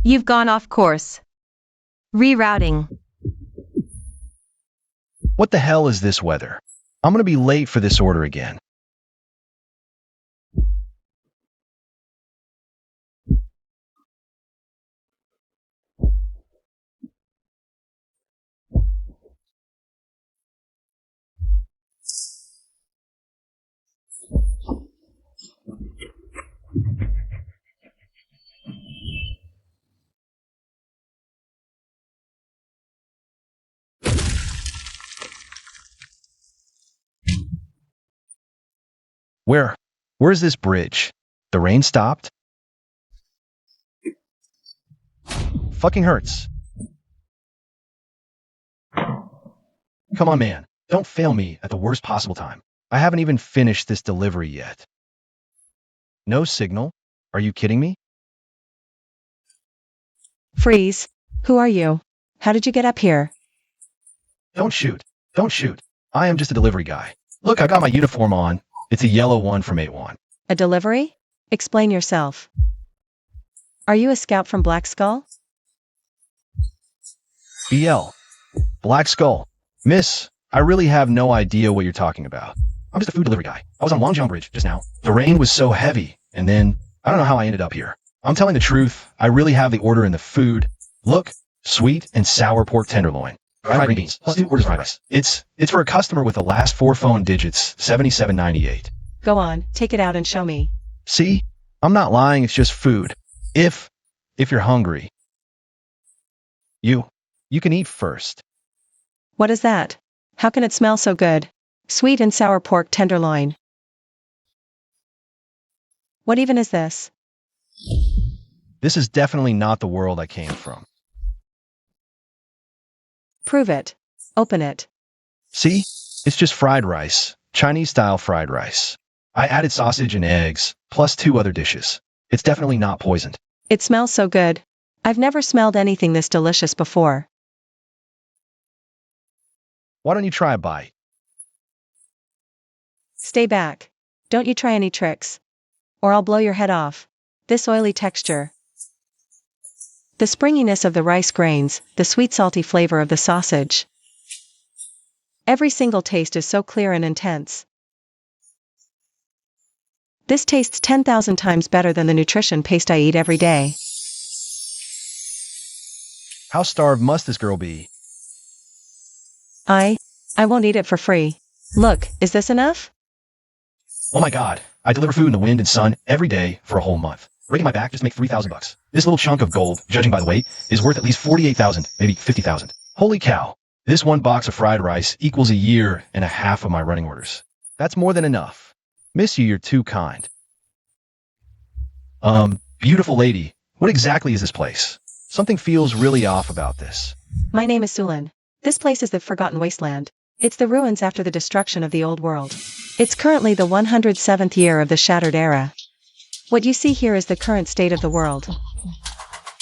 You've gone off course. Rerouting. What the hell is this weather? I'm gonna be late for this order again. Where's this bridge? The rain stopped? Fucking hurts. Come on, man. Don't fail me at the worst possible time. I haven't even finished this delivery yet. No signal? Are you kidding me? Freeze. Who are you? How did you get up here? Don't shoot. Don't shoot. I am just a delivery guy. Look, I got my uniform on. It's a yellow one from 8-1. A delivery? Explain yourself. Are you a scout from Black Skull? BL. Black Skull. Miss, I really have no idea what you're talking about. I'm just a food delivery guy. I was on Longjong Bridge just now. The rain was so heavy, and then, I don't know how I ended up here. I'm telling the truth, I really have the order in the food. Look, sweet and sour pork tenderloin. Fried green beans, plus 2 orders fried rice. It's for a customer with the last 4 phone digits, 7798. Go on, take it out and show me. See? I'm not lying, it's just food. If you're hungry. You can eat first. What is that? How can it smell so good? Sweet and sour pork tenderloin. What even is this? This is definitely not the world I came from. Prove it. Open it. See? It's just fried rice. Chinese-style fried rice. I added sausage and eggs, plus 2 other dishes. It's definitely not poisoned. It smells so good. I've never smelled anything this delicious before. Why don't you try a bite? Stay back. Don't you try any tricks. Or I'll blow your head off. This oily texture. The springiness of the rice grains, the sweet salty flavor of the sausage. Every single taste is so clear and intense. This tastes 10,000 times better than the nutrition paste I eat every day. How starved must this girl be? I won't eat it for free. Look, is this enough? Oh my god, I deliver food in the wind and sun every day for a whole month. Breaking my back just to make $3,000. This little chunk of gold, judging by the weight, is worth at least 48,000, maybe 50,000. Holy cow. This one box of fried rice equals a year and a half of my running orders. That's more than enough. Miss you, you're too kind. Beautiful lady, what exactly is this place? Something feels really off about this. My name is Sulan. This place is the Forgotten Wasteland. It's the ruins after the destruction of the old world. It's currently the 107th year of the Shattered Era. What you see here is the current state of the world.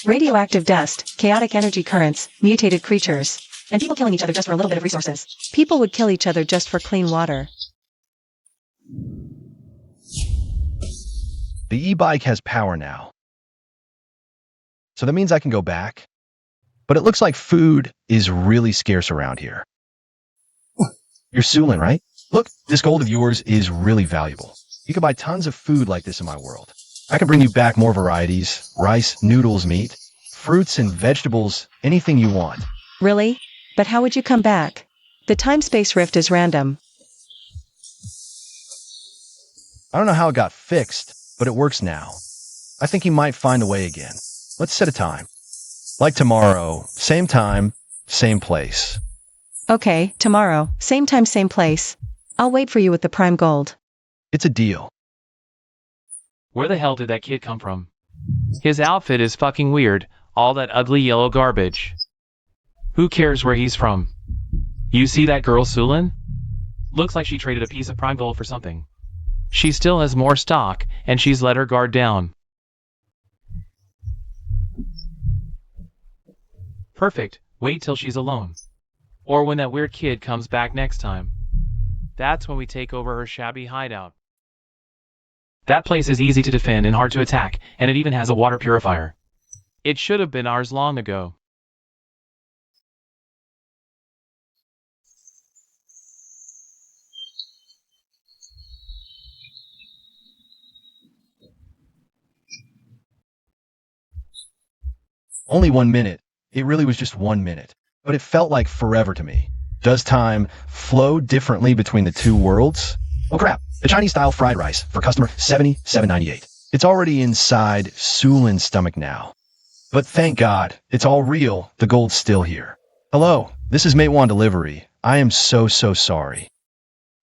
Radioactive dust, chaotic energy currents, mutated creatures, and people killing each other just for a little bit of resources. People would kill each other just for clean water. The e-bike has power now. So that means I can go back. But it looks like food is really scarce around here. You're Sulan, right? Look, this gold of yours is really valuable. You can buy tons of food like this in my world. I can bring you back more varieties, rice, noodles, meat, fruits and vegetables, anything you want. Really? But how would you come back? The time-space rift is random. I don't know how it got fixed, but it works now. I think he might find a way again. Let's set a time. Like tomorrow, same time, same place. Okay, tomorrow, same time, same place. I'll wait for you with the prime gold. It's a deal. Where the hell did that kid come from? His outfit is fucking weird, all that ugly yellow garbage. Who cares where he's from? You see that girl Sulan? Looks like she traded a piece of prime gold for something. She still has more stock, and she's let her guard down. Perfect, wait till she's alone. Or when that weird kid comes back next time. That's when we take over her shabby hideout. That place is easy to defend and hard to attack, and it even has a water purifier. It should have been ours long ago. Only 1 minute. It really was just 1 minute. But it felt like forever to me. Does time flow differently between the two worlds? Oh crap, the Chinese-style fried rice for customer 7798. It's already inside Sulin's stomach now. But thank God, it's all real. The gold's still here. Hello, this is Matewan Delivery. I am so sorry.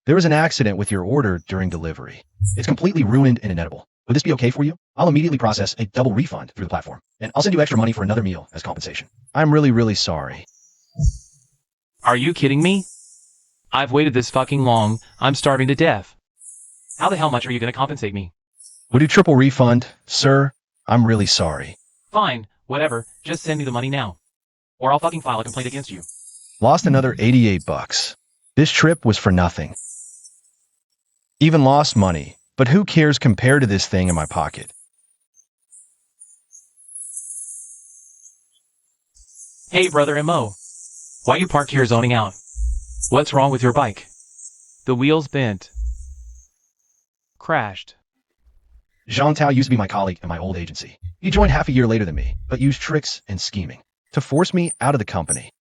There was an accident with your order during delivery. It's completely ruined and inedible. Would this be okay for you? I'll immediately process a double refund through the platform, and I'll send you extra money for another meal as compensation. I'm really sorry. Are you kidding me? I've waited this fucking long, I'm starving to death. How the hell much are you gonna compensate me? Would you triple refund, sir? I'm really sorry. Fine, whatever, just send me the money now. Or I'll fucking file a complaint against you. Lost another 88 bucks. This trip was for nothing. Even lost money, but who cares compared to this thing in my pocket? Hey brother MO. Why you parked here zoning out? What's wrong with your bike? The wheel's bent. Crashed. Jean Tao used to be my colleague at my old agency. He joined half a year later than me, but used tricks and scheming to force me out of the company.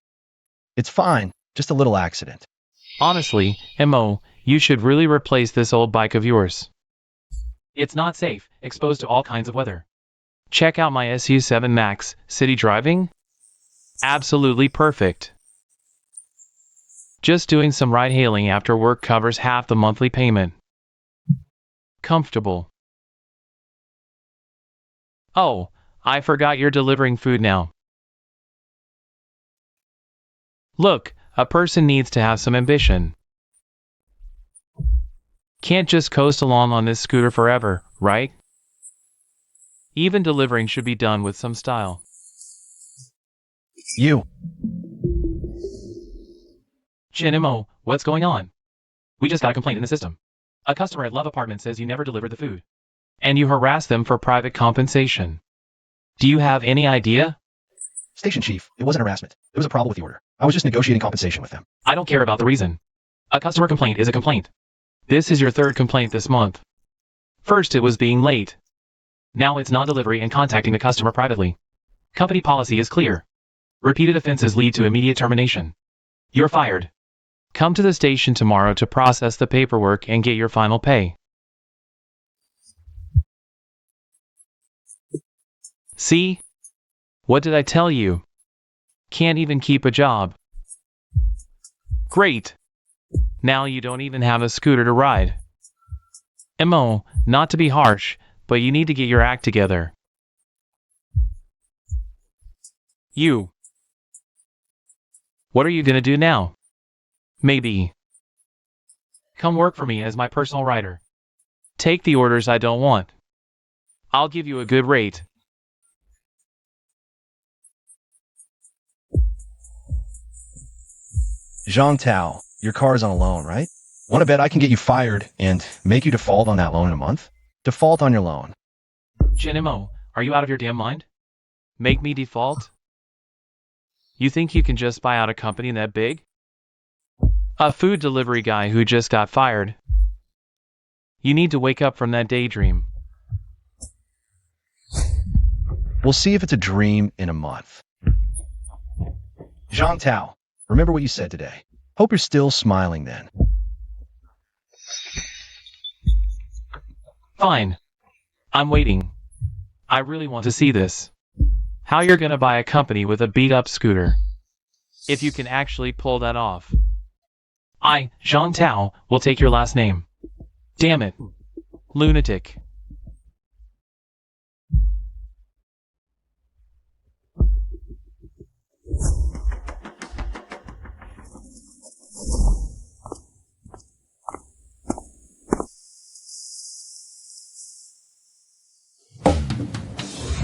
It's fine, just a little accident. Honestly, MO, you should really replace this old bike of yours. It's not safe, exposed to all kinds of weather. Check out my SU7 Max, city driving? Absolutely perfect. Just doing some ride-hailing after work covers half the monthly payment. Comfortable. Oh, I forgot you're delivering food now. Look, a person needs to have some ambition. Can't just coast along on this scooter forever, right? Even delivering should be done with some style. You. Jinimo, what's going on? We just got a complaint in the system. A customer at Love Apartment says you never delivered the food. And you harassed them for private compensation. Do you have any idea? Station chief, it wasn't harassment. There was a problem with the order. I was just negotiating compensation with them. I don't care about the reason. A customer complaint is a complaint. This is your third complaint this month. First it was being late. Now it's non-delivery and contacting the customer privately. Company policy is clear. Repeated offenses lead to immediate termination. You're fired. Come to the station tomorrow to process the paperwork and get your final pay. See? What did I tell you? Can't even keep a job. Great. Now you don't even have a scooter to ride. MO, not to be harsh, but you need to get your act together. You. What are you gonna do now? Maybe. Come work for me as my personal rider. Take the orders I don't want. I'll give you a good rate. Jean Tao, your car is on a loan, right? Want to bet I can get you fired and make you default on that loan in a month? Default on your loan. Jinimo, are you out of your damn mind? Make me default? You think you can just buy out a company that big? A food delivery guy who just got fired. You need to wake up from that daydream. We'll see if it's a dream in a month. Jean Tao, remember what you said today. Hope you're still smiling then. Fine. I'm waiting. I really want to see this. How you're gonna buy a company with a beat-up scooter. If you can actually pull that off. I, Jean Tao, will take your last name. Damn it. Lunatic.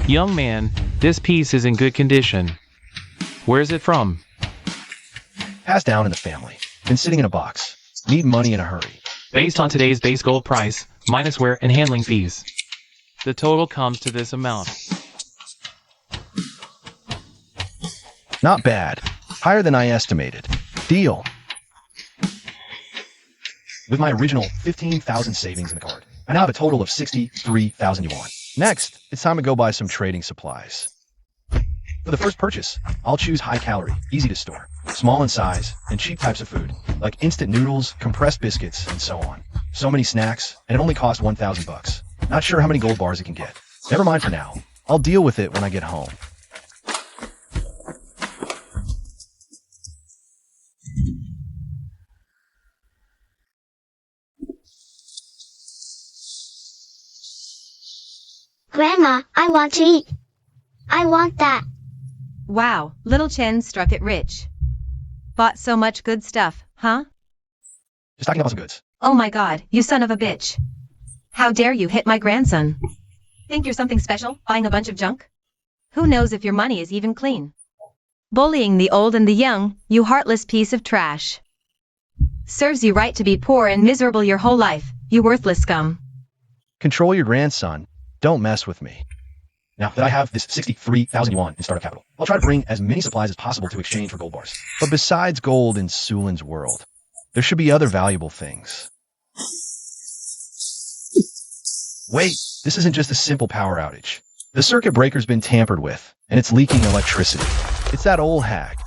Young man, this piece is in good condition. Where's it from? Passed down in the family. Been sitting in a box. Need money in a hurry. Based on today's base gold price, minus wear and handling fees. The total comes to this amount. Not bad. Higher than I estimated. Deal. With my original 15,000 savings in the card, I now have a total of 63,000 yuan. Next, it's time to go buy some trading supplies. For the first purchase, I'll choose high calorie, easy to store, small in size, and cheap types of food, like instant noodles, compressed biscuits, and so on. So many snacks, and it only costs 1,000 bucks. Not sure how many gold bars it can get. Never mind for now. I'll deal with it when I get home. Grandma, I want to eat. I want that. Wow, little Chen struck it rich. Bought so much good stuff, huh? Just stocking up on some goods. Oh my god, you son of a bitch. How dare you hit my grandson? Think you're something special, buying a bunch of junk? Who knows if your money is even clean? Bullying the old and the young, you heartless piece of trash. Serves you right to be poor and miserable your whole life, you worthless scum. Control your grandson. Don't mess with me. Now that I have this 63,000 yuan in startup capital, I'll try to bring as many supplies as possible to exchange for gold bars. But besides gold in Sulin's world, there should be other valuable things. Wait, this isn't just a simple power outage. The circuit breaker's been tampered with, and it's leaking electricity. It's that old hag.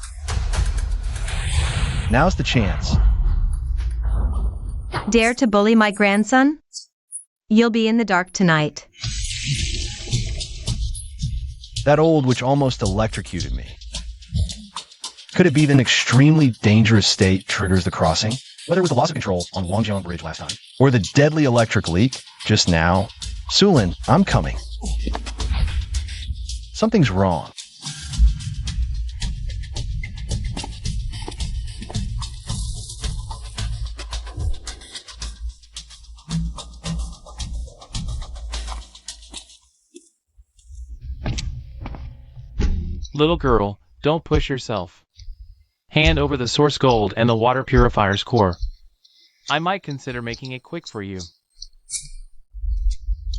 Now's the chance. Dare to bully my grandson? You'll be in the dark tonight. That old witch almost electrocuted me. Could it be that an extremely dangerous state triggers the crossing? Whether it was the loss of control on Wangjiang Bridge last time, or the deadly electric leak just now. Sulin, I'm coming. Something's wrong. Little girl, don't push yourself. Hand over the source gold and the water purifier's core. I might consider making it quick for you.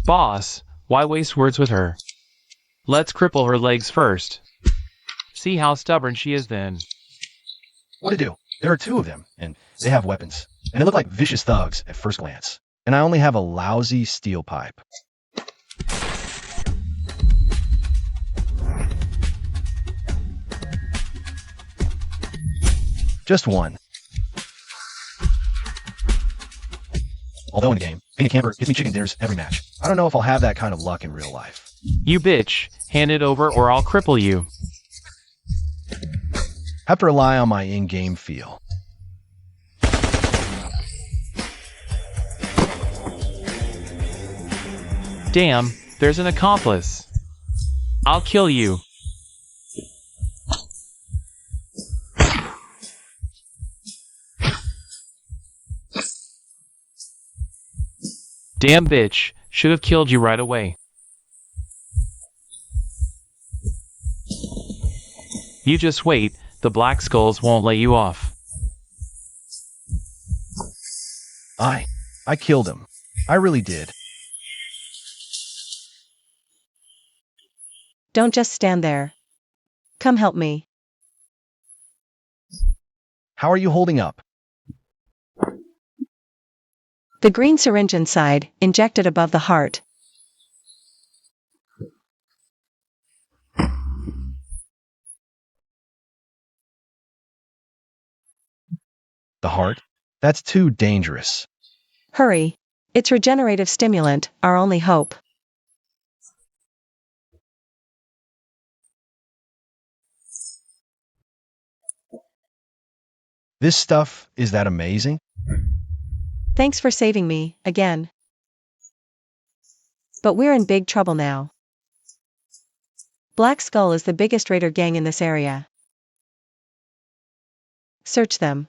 Boss, why waste words with her? Let's cripple her legs first. See how stubborn she is then. What to do? There are two of them, and they have weapons. And they look like vicious thugs at first glance. And I only have a lousy steel pipe. Just one. Although in the game, being a camper gives me chicken dinners every match. I don't know if I'll have that kind of luck in real life. You bitch, hand it over or I'll cripple you. Have to rely on my in-game feel. Damn, there's an accomplice. I'll kill you. Damn bitch, should have killed you right away. You just wait, the Black Skulls won't let you off. I killed him. I really did. Don't just stand there. Come help me. How are you holding up? The green syringe inside, injected above the heart. The heart? That's too dangerous. Hurry. It's regenerative stimulant, our only hope. This stuff is that amazing? Thanks for saving me, again. But we're in big trouble now. Black Skull is the biggest raider gang in this area. Search them.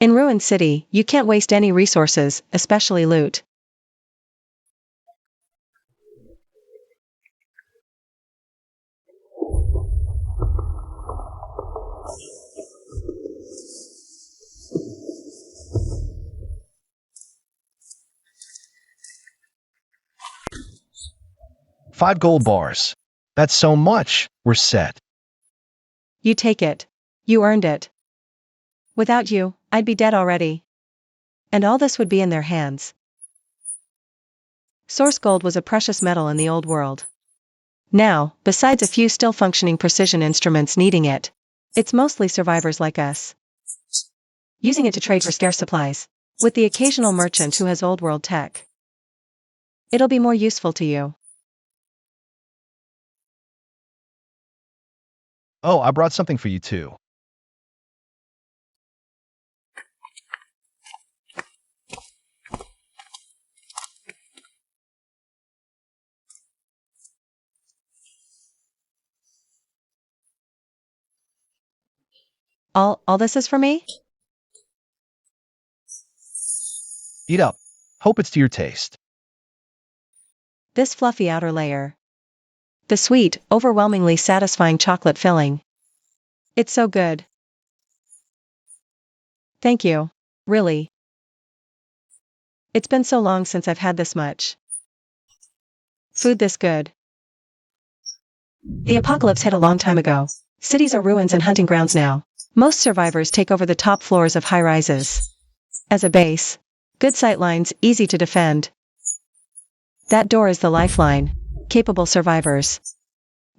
In Ruin City, you can't waste any resources, especially loot. $5 gold bars. That's so much. We're set. You take it. You earned it. Without you, I'd be dead already. And all this would be in their hands. Source gold was a precious metal in the old world. Now, besides a few still functioning precision instruments needing it, it's mostly survivors like us. Using it to trade for scarce supplies, with the occasional merchant who has old world tech. It'll be more useful to you. Oh, I brought something for you too. All this is for me? Eat up. Hope it's to your taste. This fluffy outer layer. The sweet, overwhelmingly satisfying chocolate filling. It's so good. Thank you. Really. It's been so long since I've had this much food this good. The apocalypse hit a long time ago. Cities are ruins and hunting grounds now. Most survivors take over the top floors of high-rises. As a base, good sightlines, easy to defend. That door is the lifeline. Capable survivors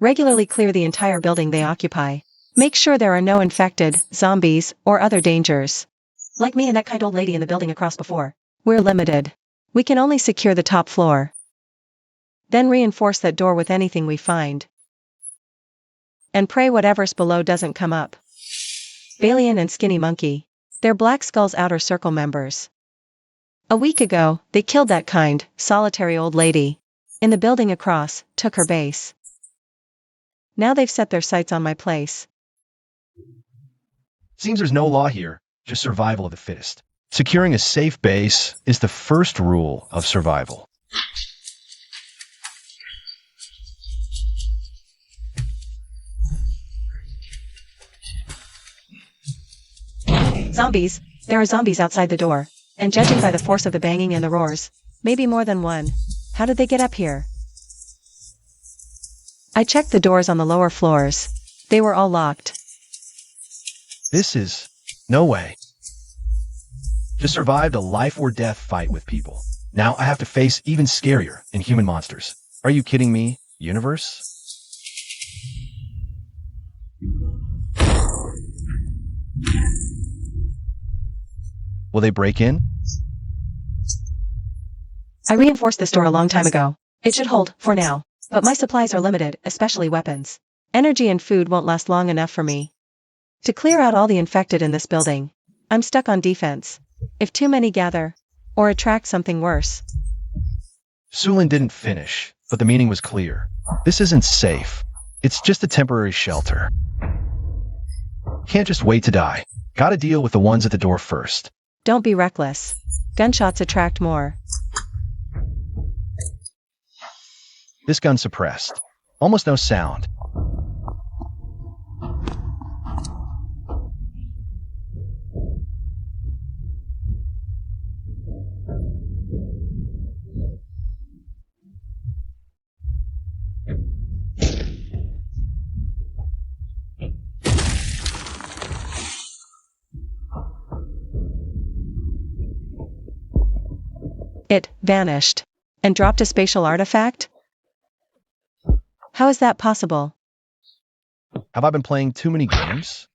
regularly clear the entire building they occupy. Make sure there are no infected, zombies, or other dangers. Like me and that kind old lady in the building across before. We're limited. We can only secure the top floor. Then reinforce that door with anything we find. And pray whatever's below doesn't come up. Balian and Skinny Monkey. They're Black Skull's outer circle members. A week ago, they killed that kind, solitary old lady. In the building across, took her base. Now they've set their sights on my place. Seems there's no law here, just survival of the fittest. Securing a safe base is the first rule of survival. Zombies. There are zombies outside the door. And judging by the force of the banging and the roars, maybe more than one. How did they get up here? I checked the doors on the lower floors. They were all locked. This is no way. Just survived a life or death fight with people. Now I have to face even scarier inhuman monsters. Are you kidding me, universe? Will they break in? I reinforced this door a long time ago. It should hold, for now. But my supplies are limited, especially weapons. Energy and food won't last long enough for me to clear out all the infected in this building. I'm stuck on defense. If too many gather, or attract something worse. Sulin didn't finish, but the meaning was clear. This isn't safe. It's just a temporary shelter. Can't just wait to die. Gotta deal with the ones at the door first. Don't be reckless. Gunshots attract more. This gun suppressed. Almost no sound. It vanished. And dropped a spatial artifact? How is that possible? Have I been playing too many games?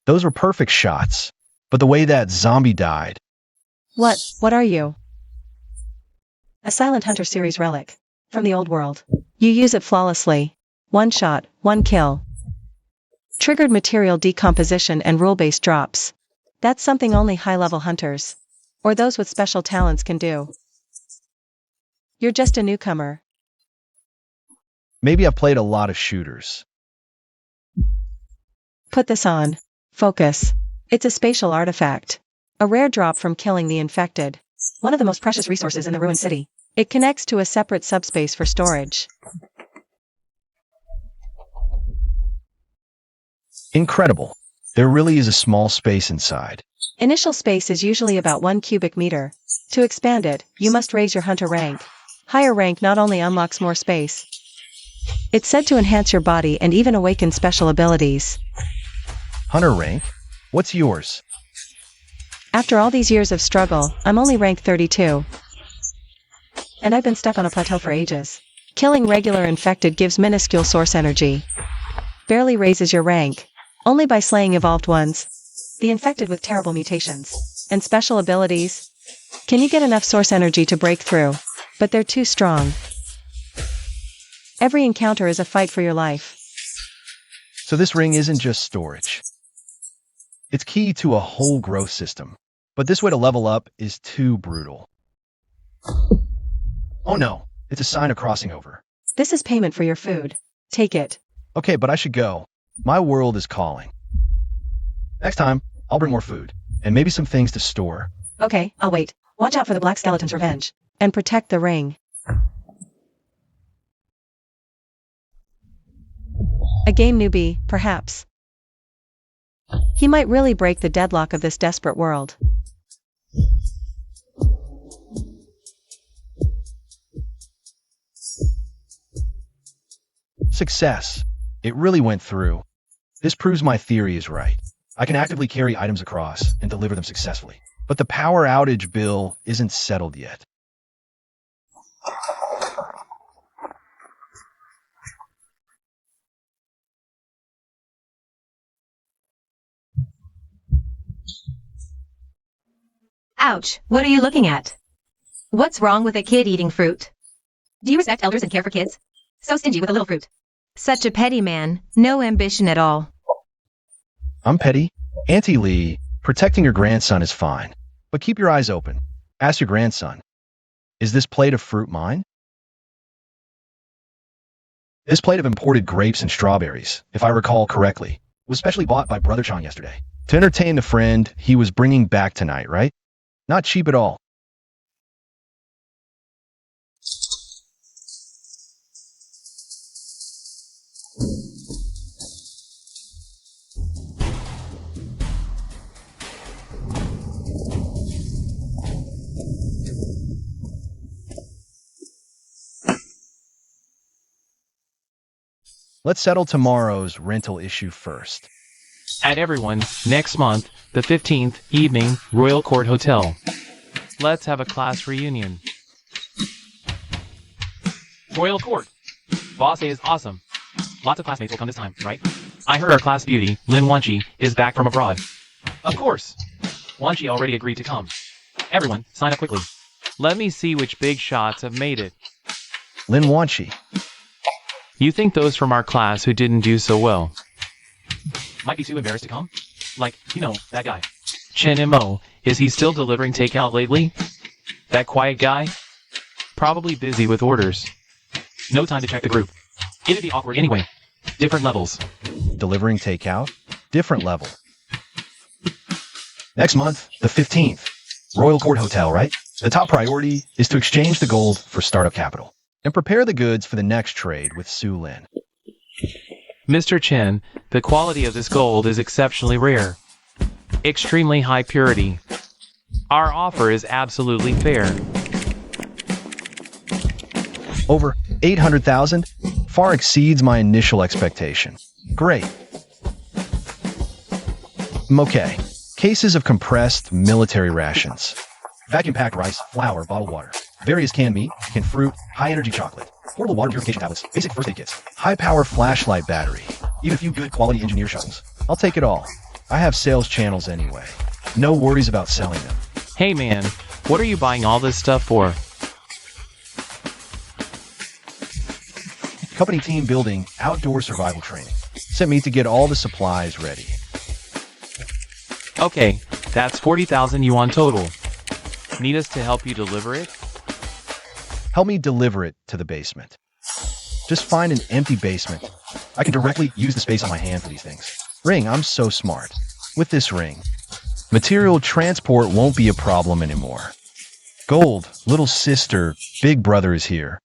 Those were perfect shots, but the way that zombie died. What are you? A Silent Hunter series relic. From the old world. You use it flawlessly. One shot, one kill. Triggered material decomposition and rule-based drops. That's something only high-level hunters, or those with special talents can do. You're just a newcomer. Maybe I've played a lot of shooters. Put this on. Focus. It's a spatial artifact. A rare drop from killing the infected. One of the most precious resources in the ruined city. It connects to a separate subspace for storage. Incredible. There really is a small space inside. Initial space is usually about 1 cubic meter. To expand it, you must raise your hunter rank. Higher rank not only unlocks more space, It's said to enhance your body and even awaken special abilities. Hunter rank? What's yours? After all these years of struggle, I'm only rank 32. And I've been stuck on a plateau for ages. Killing regular infected gives minuscule source energy. Barely raises your rank. Only by slaying evolved ones. The infected with terrible mutations. And special abilities. Can you get enough source energy to break through? But they're too strong. Every encounter is a fight for your life. So this ring isn't just storage. It's key to a whole growth system. But this way to level up is too brutal. Oh no, it's a sign of crossing over. This is payment for your food. Take it. Okay, but I should go. My world is calling. Next time, I'll bring more food. And maybe some things to store. Okay, I'll wait. Watch out for the Black Skeleton's revenge. And protect the ring. A game newbie, perhaps. He might really break the deadlock of this desperate world. Success. It really went through. This proves my theory is right. I can actively carry items across and deliver them successfully. But the power outage bill isn't settled yet. Ouch, what are you looking at? What's wrong with a kid eating fruit? Do you respect elders and care for kids? So stingy with a little fruit. Such a petty man, no ambition at all. I'm petty. Auntie Lee, protecting your grandson is fine. But keep your eyes open. Ask your grandson, is this plate of fruit mine? This plate of imported grapes and strawberries, if I recall correctly, was specially bought by Brother Chong yesterday. To entertain the friend he was bringing back tonight, right? Not cheap at all. Let's settle tomorrow's rental issue first. At everyone, next month, the 15th, evening, Royal Court Hotel. Let's have a class reunion. Royal Court. Boss A is awesome. Lots of classmates will come this time, right? I heard our class beauty, Lin Wanchi, is back from abroad. Of course. Wanchi already agreed to come. Everyone, sign up quickly. Let me see which big shots have made it. Lin Wanchi. You think those from our class who didn't do so well might be too embarrassed to come? Like, you know, that guy. Chen Mo, is he still delivering takeout lately? That quiet guy? Probably busy with orders. No time to check the group. It'd be awkward anyway. Different levels. Delivering takeout? Different level. Next month, the 15th. Royal Court Hotel, right? The top priority is to exchange the gold for startup capital and prepare the goods for the next trade with Su Lin. Mr. Chen, the quality of this gold is exceptionally rare. Extremely high purity. Our offer is absolutely fair. Over 800,000? Far exceeds my initial expectation. Great. Okay. Cases of compressed military rations. Vacuum-packed rice, flour, bottled water. Various canned meat, canned fruit, high-energy chocolate. Portable water purification tablets, basic first aid kits. High-power flashlight battery. Even a few good quality engineer shovels. I'll take it all. I have sales channels anyway. No worries about selling them. Hey man, what are you buying all this stuff for? Company team building outdoor survival training. Sent me to get all the supplies ready. Okay, that's 40,000 yuan total. Need us to help you deliver it? Help me deliver it to the basement. Just find an empty basement. I can directly use the space on my hand for these things. Ring, I'm so smart. With this ring, material transport won't be a problem anymore. Gold, little sister, big brother is here.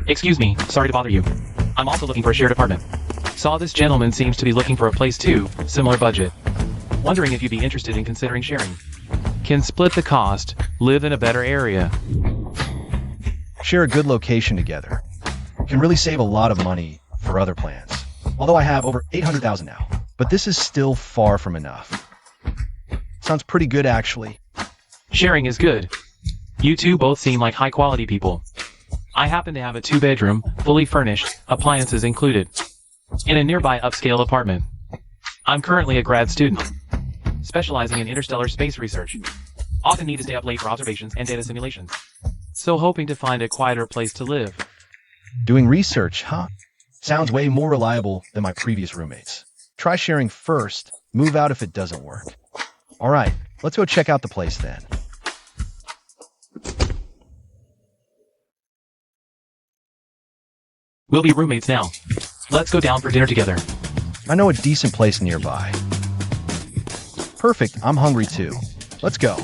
Excuse me, sorry to bother you. I'm also looking for a shared apartment. Saw this gentleman seems to be looking for a place too, similar budget. Wondering if you'd be interested in considering sharing. Can split the cost, live in a better area. share a good location together. Can really save a lot of money for other plans. Although I have over 800,000 now, but this is still far from enough. Sounds pretty good actually. Sharing is good. You two both seem like high-quality people. I happen to have a 2-bedroom, fully furnished, appliances included, in a nearby upscale apartment. I'm currently a grad student, specializing in interstellar space research. Often need to stay up late for observations and data simulations. So hoping to find a quieter place to live. Doing research, huh? Sounds way more reliable than my previous roommates. Try sharing first, move out if it doesn't work. Alright, let's go check out the place then. We'll be roommates now. Let's go down for dinner together. I know a decent place nearby. Perfect, I'm hungry too. Let's go.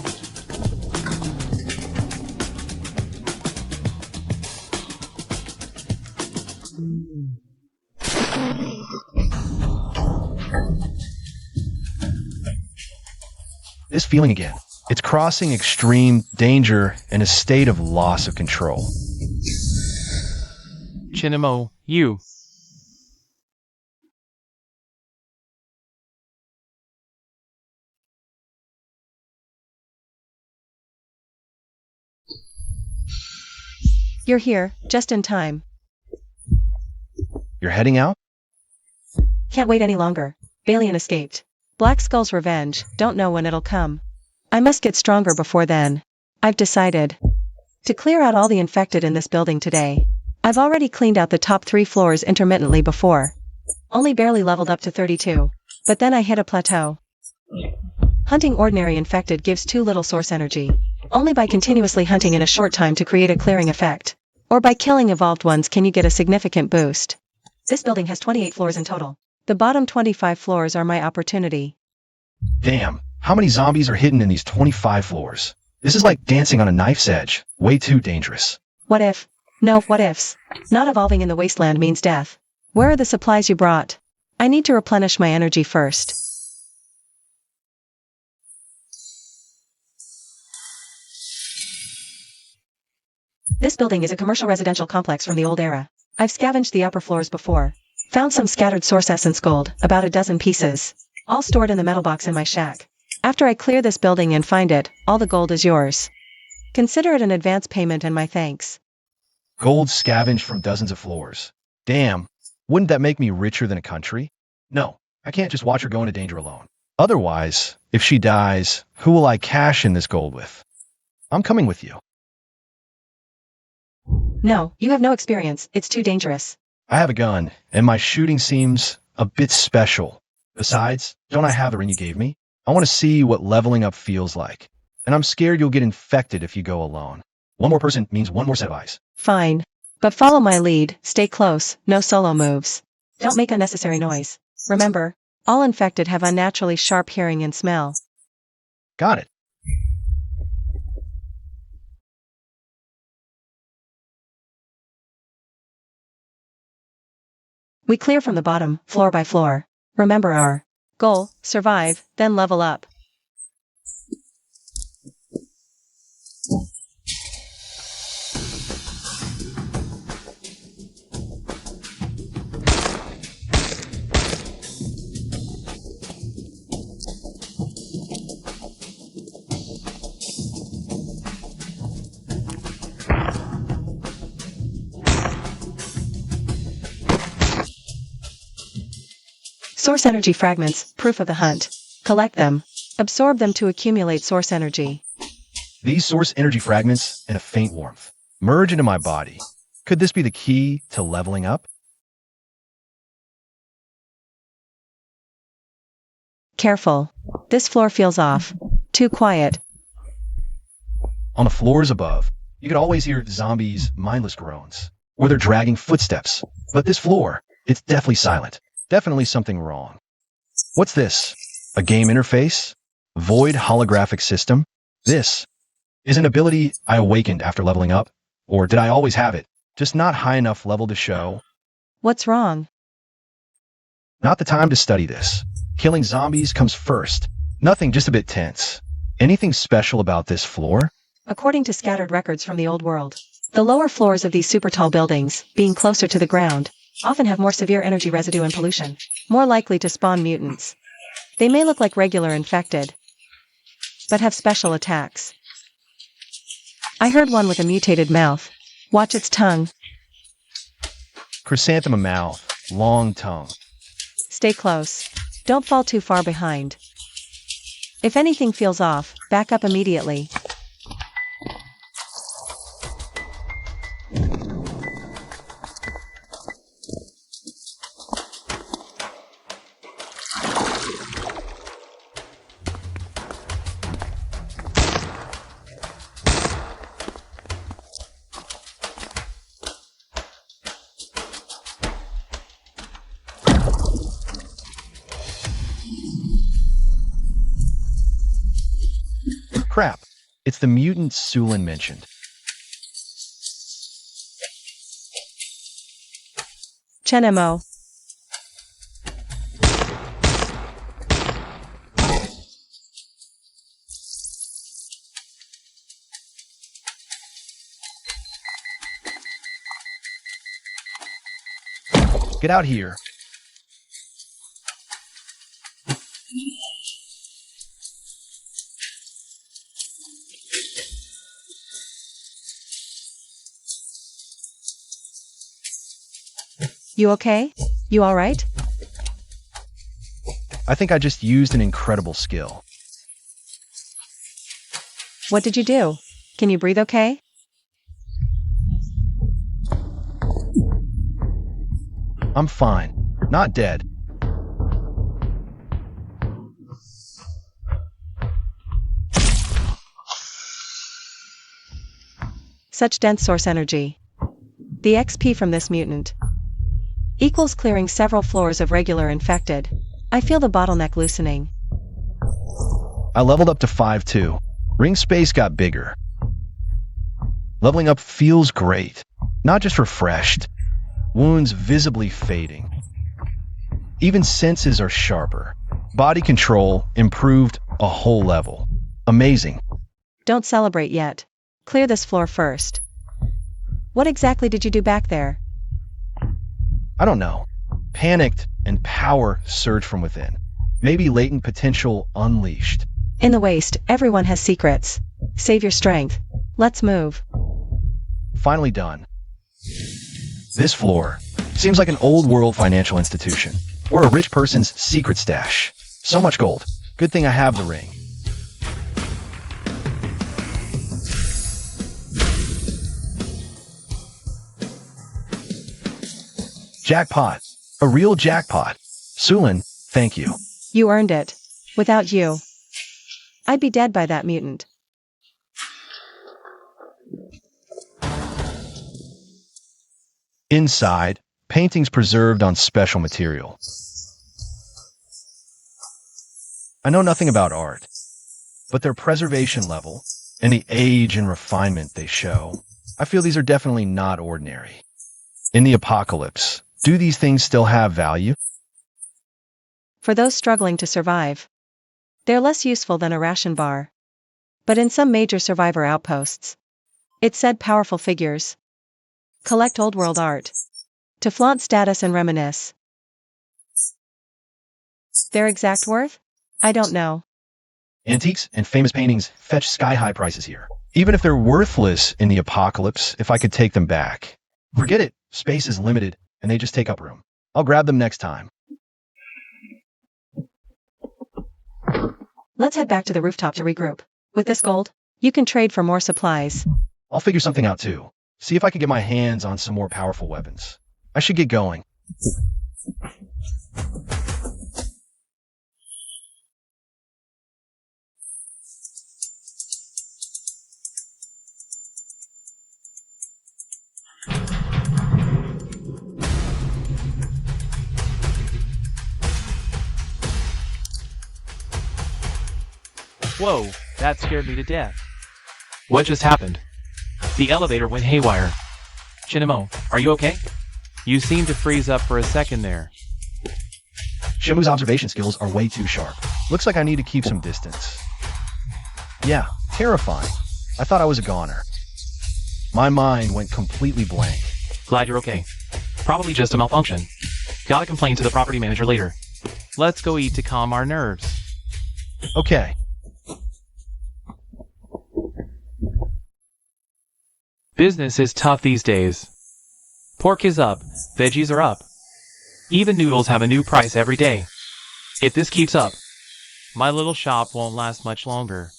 This feeling again. It's crossing extreme danger and a state of loss of control. Chinamo, you. You're here, just in time. You're heading out? Can't wait any longer. Balian escaped. Black Skull's revenge, don't know when it'll come. I must get stronger before then. I've decided to clear out all the infected in this building today. I've already cleaned out the top 3 floors intermittently before. Only barely leveled up to 32. But then I hit a plateau. Hunting ordinary infected gives too little source energy. Only by continuously hunting in a short time to create a clearing effect. Or by killing evolved ones can you get a significant boost. This building has 28 floors in total. The bottom 25 floors are my opportunity. Damn, how many zombies are hidden in these 25 floors? This is like dancing on a knife's edge. Way too dangerous. What if? No, what ifs. Not evolving in the wasteland means death. Where are the supplies you brought? I need to replenish my energy first. This building is a commercial residential complex from the old era. I've scavenged the upper floors before. Found some scattered source essence gold, about a dozen pieces. All stored in the metal box in my shack. After I clear this building and find it, all the gold is yours. Consider it an advance payment and my thanks. Gold scavenged from dozens of floors. Damn, wouldn't that make me richer than a country? No, I can't just watch her go into danger alone. Otherwise, if she dies, who will I cash in this gold with? I'm coming with you. No, you have no experience, it's too dangerous. I have a gun, and my shooting seems a bit special. Besides, don't I have the ring you gave me? I want to see what leveling up feels like. And I'm scared you'll get infected if you go alone. One more person means one more set of eyes. Fine. But follow my lead, stay close, no solo moves. Don't make unnecessary noise. Remember, all infected have unnaturally sharp hearing and smell. Got it. We clear from the bottom, floor by floor. Remember our goal, survive, then level up. Source energy fragments, proof of the hunt. Collect them. Absorb them to accumulate source energy. These source energy fragments and a faint warmth merge into my body. Could this be the key to leveling up? Careful. This floor feels off. Too quiet. On the floors above, you could always hear zombies' mindless groans, or their dragging footsteps. But this floor, it's deathly silent. Definitely something wrong. What's this? A game interface? Void holographic system? This is an ability I awakened after leveling up? Or did I always have it? Just not high enough level to show? What's wrong? Not the time to study this. Killing zombies comes first. Nothing, just a bit tense. Anything special about this floor? According to scattered records from the old world, The lower floors of these super tall buildings, being closer to the ground, often have more severe energy residue and pollution, more likely to spawn mutants. They may look like regular infected, but have special attacks. I heard one with a mutated mouth. Watch its tongue. Chrysanthemum mouth, long tongue. Stay close. Don't fall too far behind. If anything feels off, back up immediately. Crap. It's the mutant Sulin mentioned. Chenemo. Get out here. You okay? You alright? I think I just used an incredible skill. What did you do? Can you breathe okay? I'm fine. Not dead. Such dense source energy. The XP from this mutant equals clearing several floors of regular infected. I feel the bottleneck loosening. I leveled up to 5-2. Ring space got bigger. Leveling up feels great. Not just refreshed. Wounds visibly fading. Even senses are sharper. Body control improved a whole level. Amazing. Don't celebrate yet. Clear this floor first. What exactly did you do back there? I don't know. Panicked and power surged from within. Maybe latent potential unleashed. In the waste, everyone has secrets. Save your strength. Let's move. Finally done. This floor seems like an old world financial institution, or a rich person's secret stash. So much gold. Good thing I have the ring. Jackpot. A real jackpot. Sulin, thank you. You earned it. Without you, I'd be dead by that mutant. Inside, paintings preserved on special material. I know nothing about art, but their preservation level and the age and refinement they show, I feel these are definitely not ordinary. In the apocalypse, do these things still have value? For those struggling to survive, they're less useful than a ration bar. But in some major survivor outposts, it said powerful figures collect old world art to flaunt status and reminisce. Their exact worth? I don't know. Antiques and famous paintings fetch sky-high prices here. Even if they're worthless in the apocalypse, if I could take them back. Forget it. Space is limited, and they just take up room. I'll grab them next time. Let's head back to the rooftop to regroup. With this gold, you can trade for more supplies. I'll figure something out too. See if I can get my hands on some more powerful weapons. I should get going. Whoa, that scared me to death. What just happened? The elevator went haywire. Shinemo, are you okay? You seemed to freeze up for a second there. Shimu's observation skills are way too sharp. Looks like I need to keep some distance. Yeah, terrifying. I thought I was a goner. My mind went completely blank. Glad you're okay. Probably just a malfunction. Gotta complain to the property manager later. Let's go eat to calm our nerves. Okay. Business is tough these days. Pork is up, veggies are up. Even noodles have a new price every day. If this keeps up, my little shop won't last much longer.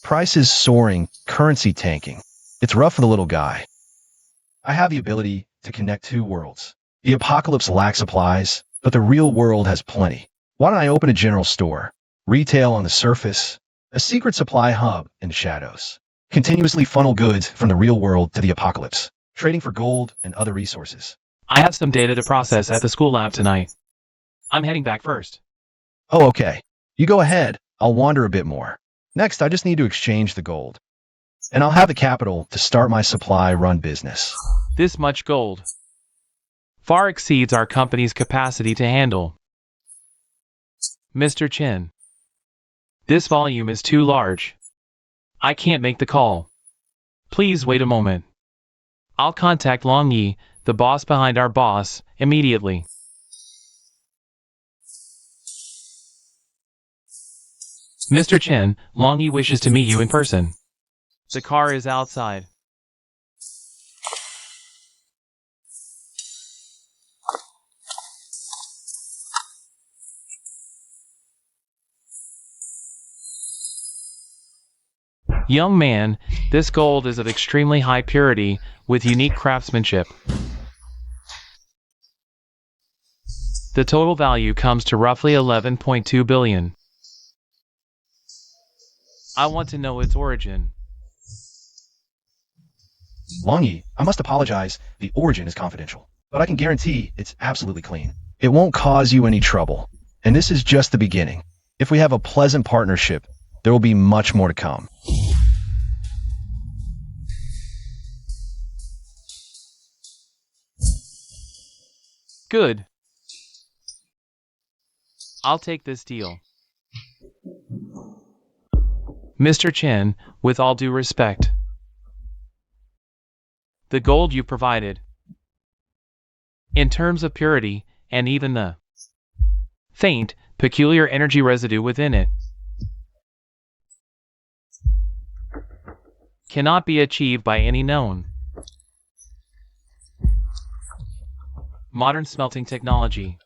Prices soaring, currency tanking. It's rough for the little guy. I have the ability to connect two worlds. The apocalypse lacks supplies, but the real world has plenty. Why don't I open a general store? Retail on the surface, a secret supply hub in the shadows. Continuously funnel goods from the real world to the apocalypse, trading for gold and other resources. I have some data to process at the school lab tonight. I'm heading back first. Oh, okay. You go ahead. I'll wander a bit more. Next, I just need to exchange the gold. And I'll have the capital to start my supply run business. This much gold far exceeds our company's capacity to handle. Mr. Chin, this volume is too large. I can't make the call. Please wait a moment. I'll contact Long Yi, the boss behind our boss, immediately. Mr. Chen, Long Yi wishes to meet you in person. The car is outside. Young man, this gold is of extremely high purity, with unique craftsmanship. The total value comes to roughly 11.2 billion. I want to know its origin. Long Yi, I must apologize. The origin is confidential, but I can guarantee it's absolutely clean. It won't cause you any trouble. And this is just the beginning. If we have a pleasant partnership, there will be much more to come. Good. I'll take this deal. Mr. Chen, with all due respect, the gold you provided, in terms of purity, and even the faint, peculiar energy residue within it, cannot be achieved by any known modern smelting technology.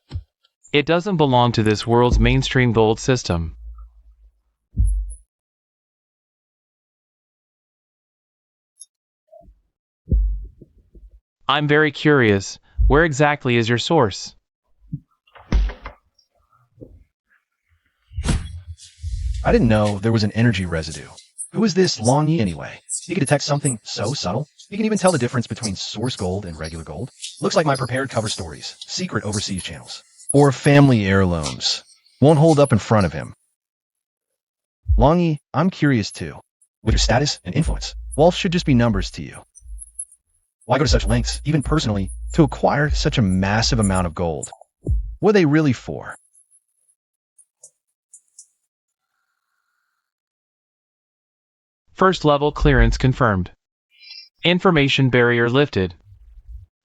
It doesn't belong to this world's mainstream gold system. I'm very curious, where exactly is your source? I didn't know there was an energy residue. Who is this Long Yi anyway? He can detect something so subtle. He can even tell the difference between source gold and regular gold. Looks like my prepared cover stories, secret overseas channels, or family heirlooms. Won't hold up in front of him. Long Yi, I'm curious too. With your status and influence, wealth should just be numbers to you. Why go to such lengths, even personally, to acquire such a massive amount of gold? What are they really for? First level clearance confirmed. Information barrier lifted.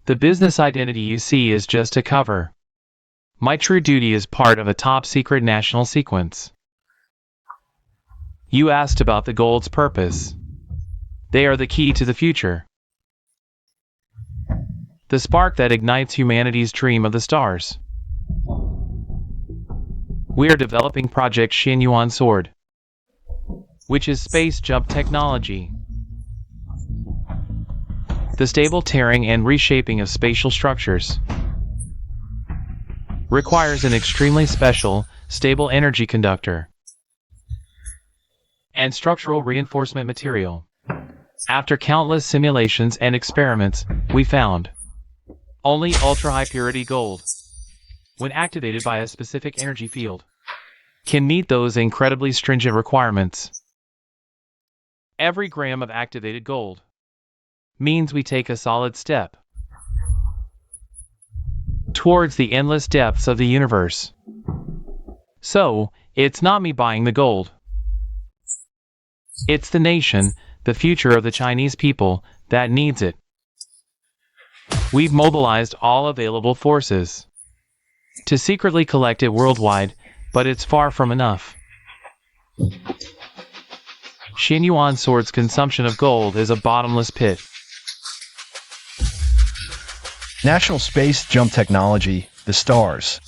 The business identity you see is just a cover. My true duty is part of a top secret national sequence. You asked about the gold's purpose. They are the key to the future. The spark that ignites humanity's dream of the stars. We are developing Project Xinyuan Sword, which is space jump technology. The stable tearing and reshaping of spatial structures requires an extremely special, stable energy conductor and structural reinforcement material. After countless simulations and experiments, we found only ultra-high purity gold, when activated by a specific energy field, can meet those incredibly stringent requirements. Every gram of activated gold means we take a solid step towards the endless depths of the universe. So, it's not me buying the gold. It's the nation, the future of the Chinese people, that needs it. We've mobilized all available forces to secretly collect it worldwide, but it's far from enough. Xin Yuan Sword's consumption of gold is a bottomless pit. National Space Jump Technology, the stars.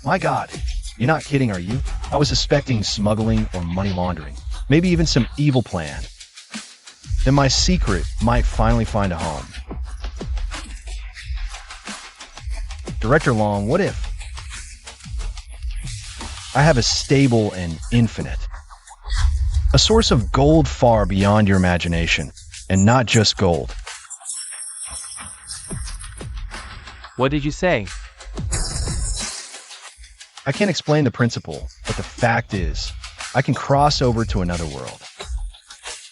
My God, you're not kidding, are you? I was suspecting smuggling or money laundering, maybe even some evil plan. Then my secret might finally find a home. Director Long, what if I have a stable and infinite, a source of gold far beyond your imagination, and not just gold? What did you say? I can't explain the principle, but the fact is, I can cross over to another world.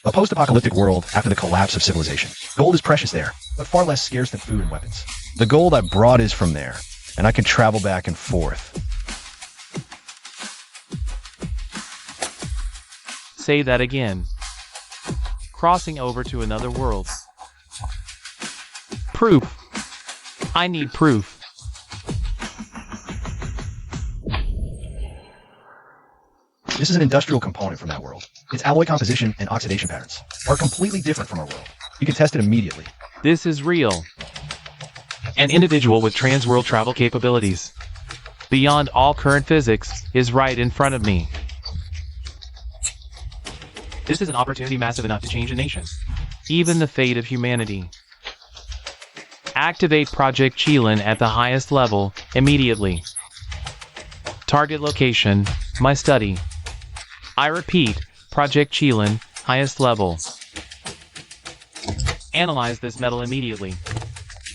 A post-apocalyptic world after the collapse of civilization. Gold is precious there, but far less scarce than food and weapons. The gold I brought is from there, and I can travel back and forth. Say that again. Crossing over to another world. Proof. I need proof. This is an industrial component from that world. Its alloy composition and oxidation patterns are completely different from our world. You can test it immediately. This is real. An individual with trans-world travel capabilities, beyond all current physics, is right in front of me. This is an opportunity massive enough to change a nation, even the fate of humanity. Activate Project Qilin at the highest level, immediately. Target location, my study. I repeat, Project Qilin, highest level. Analyze this metal immediately.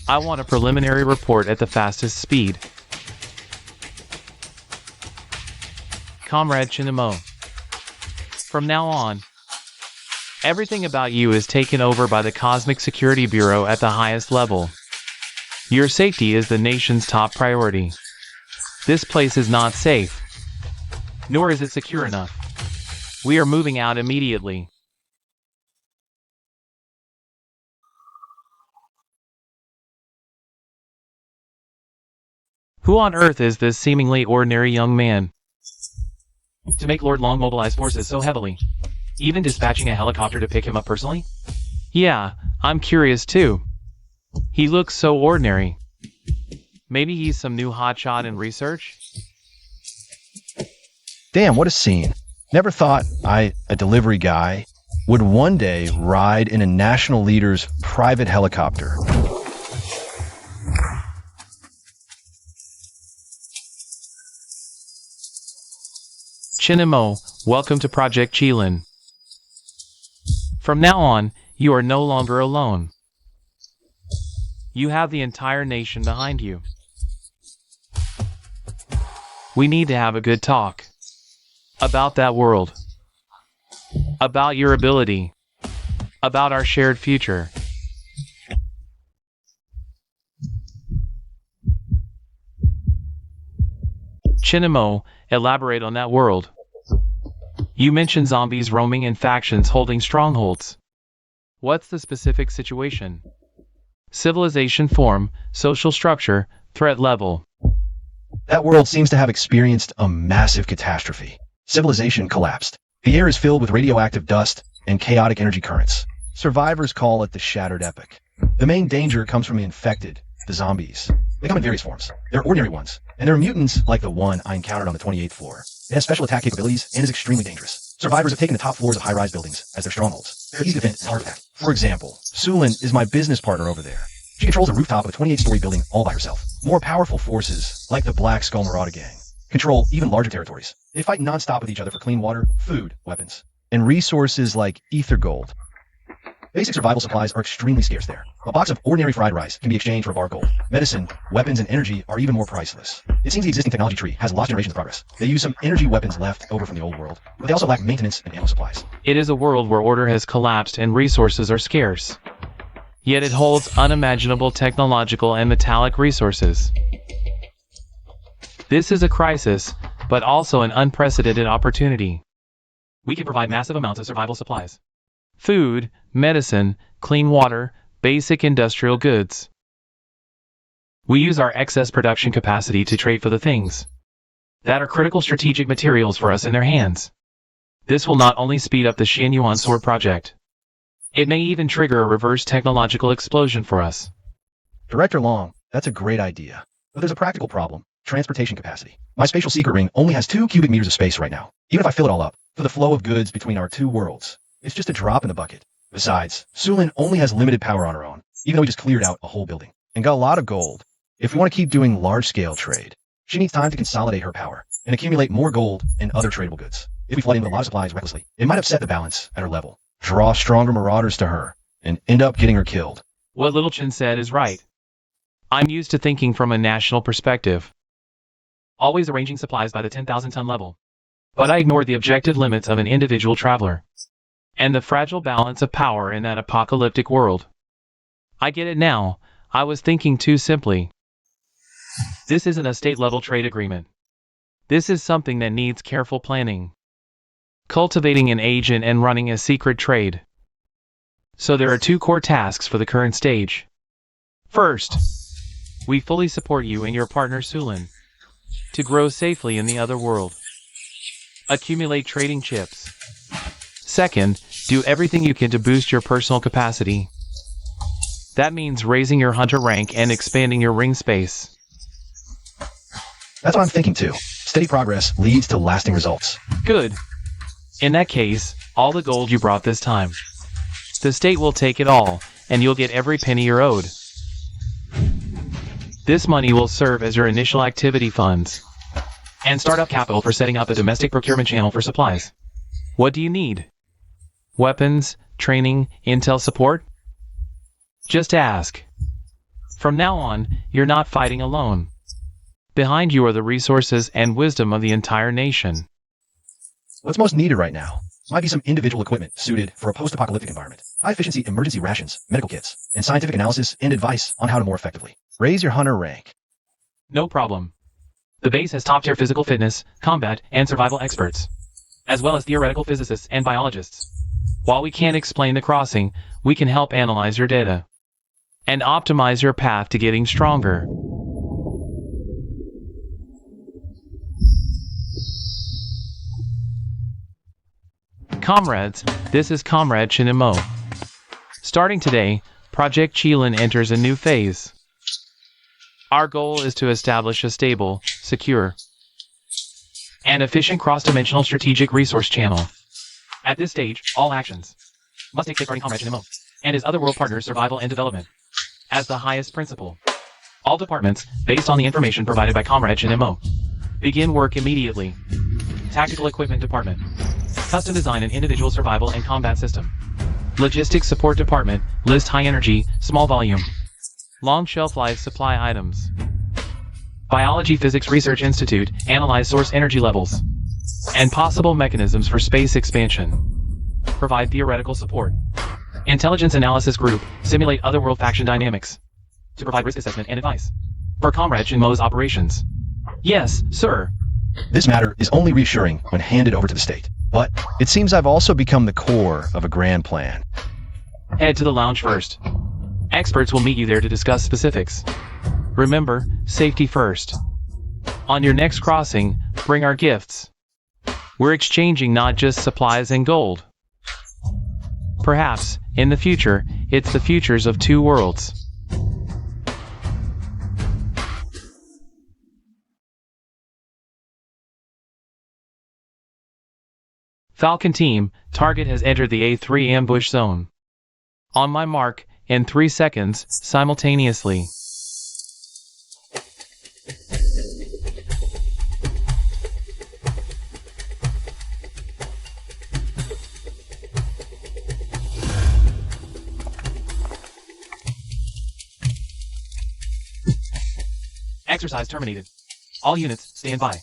I want a preliminary report at the fastest speed. Comrade Chinamo. From now on, everything about you is taken over by the Cosmic Security Bureau at the highest level. Your safety is the nation's top priority. This place is not safe, nor is it secure enough. We are moving out immediately. Who on earth is this seemingly ordinary young man? To make Lord Long mobilize forces so heavily, even dispatching a helicopter to pick him up personally? Yeah, I'm curious too. He looks so ordinary. Maybe he's some new hotshot in research? Damn, what a scene. Never thought I, a delivery guy, would one day ride in a national leader's private helicopter. Chinamo, welcome to Project Qilin. From now on, you are no longer alone. You have the entire nation behind you. We need to have a good talk. About that world. About your ability. About our shared future. Chinamo, elaborate on that world. You mentioned zombies roaming and factions holding strongholds. What's the specific situation? Civilization form, social structure, threat level. That world seems to have experienced a massive catastrophe. Civilization collapsed. The air is filled with radioactive dust and chaotic energy currents. Survivors call it the Shattered Epic. The main danger comes from the infected, the zombies. They come in various forms. They're ordinary ones, and there are mutants like the one I encountered on the 28th floor. It has special attack capabilities and is extremely dangerous. Survivors have taken the top floors of high-rise buildings as their strongholds. They're easy to defend and hard to attack. For example, Sulin is my business partner over there. She controls the rooftop of a 28-story building all by herself. More powerful forces, like the Black Skull Marauder Gang, control even larger territories. They fight non-stop with each other for clean water, food, weapons, and resources like ether gold. Basic survival supplies are extremely scarce there. A box of ordinary fried rice can be exchanged for a bar of gold. Medicine, weapons, and energy are even more priceless. It seems the existing technology tree has lost generations of progress. They use some energy weapons left over from the old world, but they also lack maintenance and ammo supplies. It is a world where order has collapsed and resources are scarce. Yet it holds unimaginable technological and metallic resources. This is a crisis, but also an unprecedented opportunity. We can provide massive amounts of survival supplies. food, medicine, clean water, basic industrial goods. We use our excess production capacity to trade for the things that are critical strategic materials for us in their hands. This will not only speed up the Xianyuan sword project, it may even trigger a reverse technological explosion for us. Director Long, that's a great idea. But there's a practical problem. Transportation capacity. My spatial secret ring only has 2 cubic meters of space right now. Even if I fill it all up, for the flow of goods between our 2 worlds, it's just a drop in the bucket. Besides, Sulin only has limited power on her own, even though we just cleared out a whole building and got a lot of gold. If we want to keep doing large-scale trade, she needs time to consolidate her power and accumulate more gold and other tradable goods. If we flood in with a lot of supplies recklessly, it might upset the balance at her level, draw stronger marauders to her, and end up getting her killed. What Little Chin said is right. I'm used to thinking from a national perspective, always arranging supplies by the 10,000-ton level. But I ignored the objective limits of an individual traveler and the fragile balance of power in that apocalyptic world. I get it now. I was thinking too simply. This isn't a state-level trade agreement. This is something that needs careful planning, cultivating an agent and running a secret trade. So there are 2 core tasks for the current stage. First, we fully support you and your partner Sulin to grow safely in the other world. Accumulate trading chips. Second, do everything you can to boost your personal capacity. That means raising your hunter rank and expanding your ring space. That's what I'm thinking too. Steady progress leads to lasting results. Good. In that case, all the gold you brought this time. The state will take it all, and you'll get every penny you're owed. This money will serve as your initial activity funds and startup capital for setting up a domestic procurement channel for supplies. What do you need? Weapons, training, intel support? Just ask. From now on, you're not fighting alone. Behind you are the resources and wisdom of the entire nation. What's most needed right now might be some individual equipment suited for a post-apocalyptic environment. High-efficiency emergency rations, medical kits, and scientific analysis and advice on how to more effectively raise your hunter rank. No problem. The base has top-tier physical fitness, combat, and survival experts, as well as theoretical physicists and biologists. While we can't explain the crossing, we can help analyze your data and optimize your path to getting stronger. Comrades, this is Comrade Chinimo. Starting today, Project Qilin enters a new phase. Our goal is to establish a stable, secure, and efficient cross-dimensional strategic resource channel. At this stage, all actions must take safeguarding Comrade Chinimo and his other world partners' survival and development as the highest principle. All departments, based on the information provided by Comrade Chinimo, begin work immediately. Tactical Equipment Department. Custom Design and Individual Survival and Combat System. Logistics Support Department. List high energy, small volume, long shelf life supply items. Biology Physics Research Institute. Analyze source energy levels and possible mechanisms for space expansion. Provide theoretical support. Intelligence Analysis Group. Simulate otherworld faction dynamics to provide risk assessment and advice for Comrade Shinmo's operations. Yes, sir. This matter is only reassuring when handed over to the state. But it seems I've also become the core of a grand plan. Head to the lounge first. Experts will meet you there to discuss specifics. Remember, safety first. On your next crossing, bring our gifts. We're exchanging not just supplies and gold. Perhaps, in the future, it's the futures of 2 worlds. Falcon Team, target has entered the A3 ambush zone. On my mark, in 3 seconds, simultaneously. Exercise terminated. All units, stand by.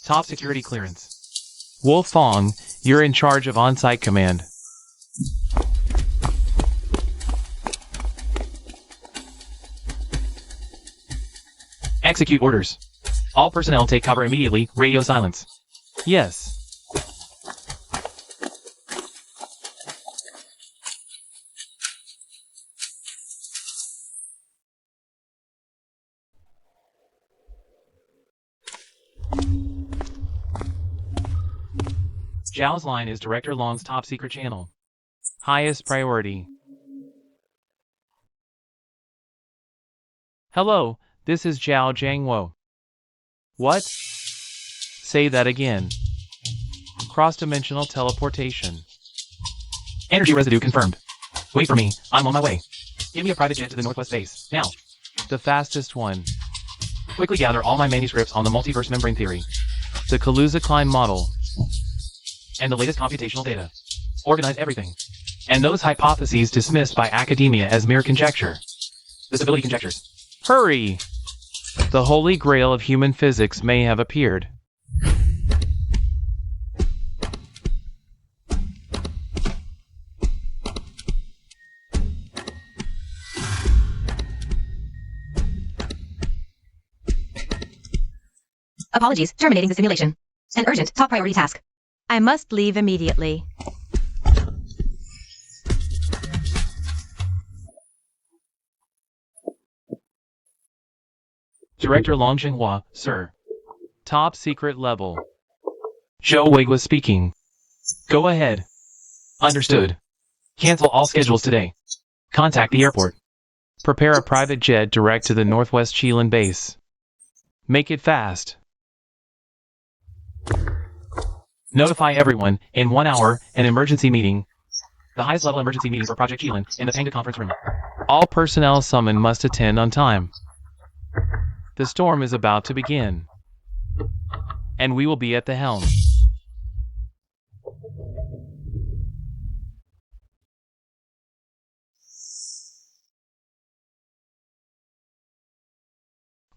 Top security clearance. Wolf Fong, you're in charge of on-site command. Execute orders. All personnel take cover immediately, radio silence. Yes. Zhao's line is Director Long's top secret channel. Highest priority. Hello, this is Zhao Jiangwo. What? Say that again. Cross-dimensional teleportation. Energy residue confirmed. Wait for me, I'm on my way. Give me a private jet to the Northwest base, now. The fastest one. Quickly gather all my manuscripts on the multiverse membrane theory, the Kaluza-Klein model, and the latest computational data. Organize everything. And those hypotheses dismissed by academia as mere conjecture. The stability conjectures. Hurry! The holy grail of human physics may have appeared. Apologies, terminating the simulation. An urgent, top priority task. I must leave immediately. Director Long Jinghua, sir. Top secret level. Zhou Wei was speaking. Go ahead. Understood. Cancel all schedules today. Contact the airport. Prepare a private jet direct to the Northwest Qilin base. Make it fast. Notify everyone, in 1 hour, an emergency meeting. The highest level emergency meeting for Project Qilin in the Panga conference room. All personnel summoned must attend on time. The storm is about to begin. And we will be at the helm.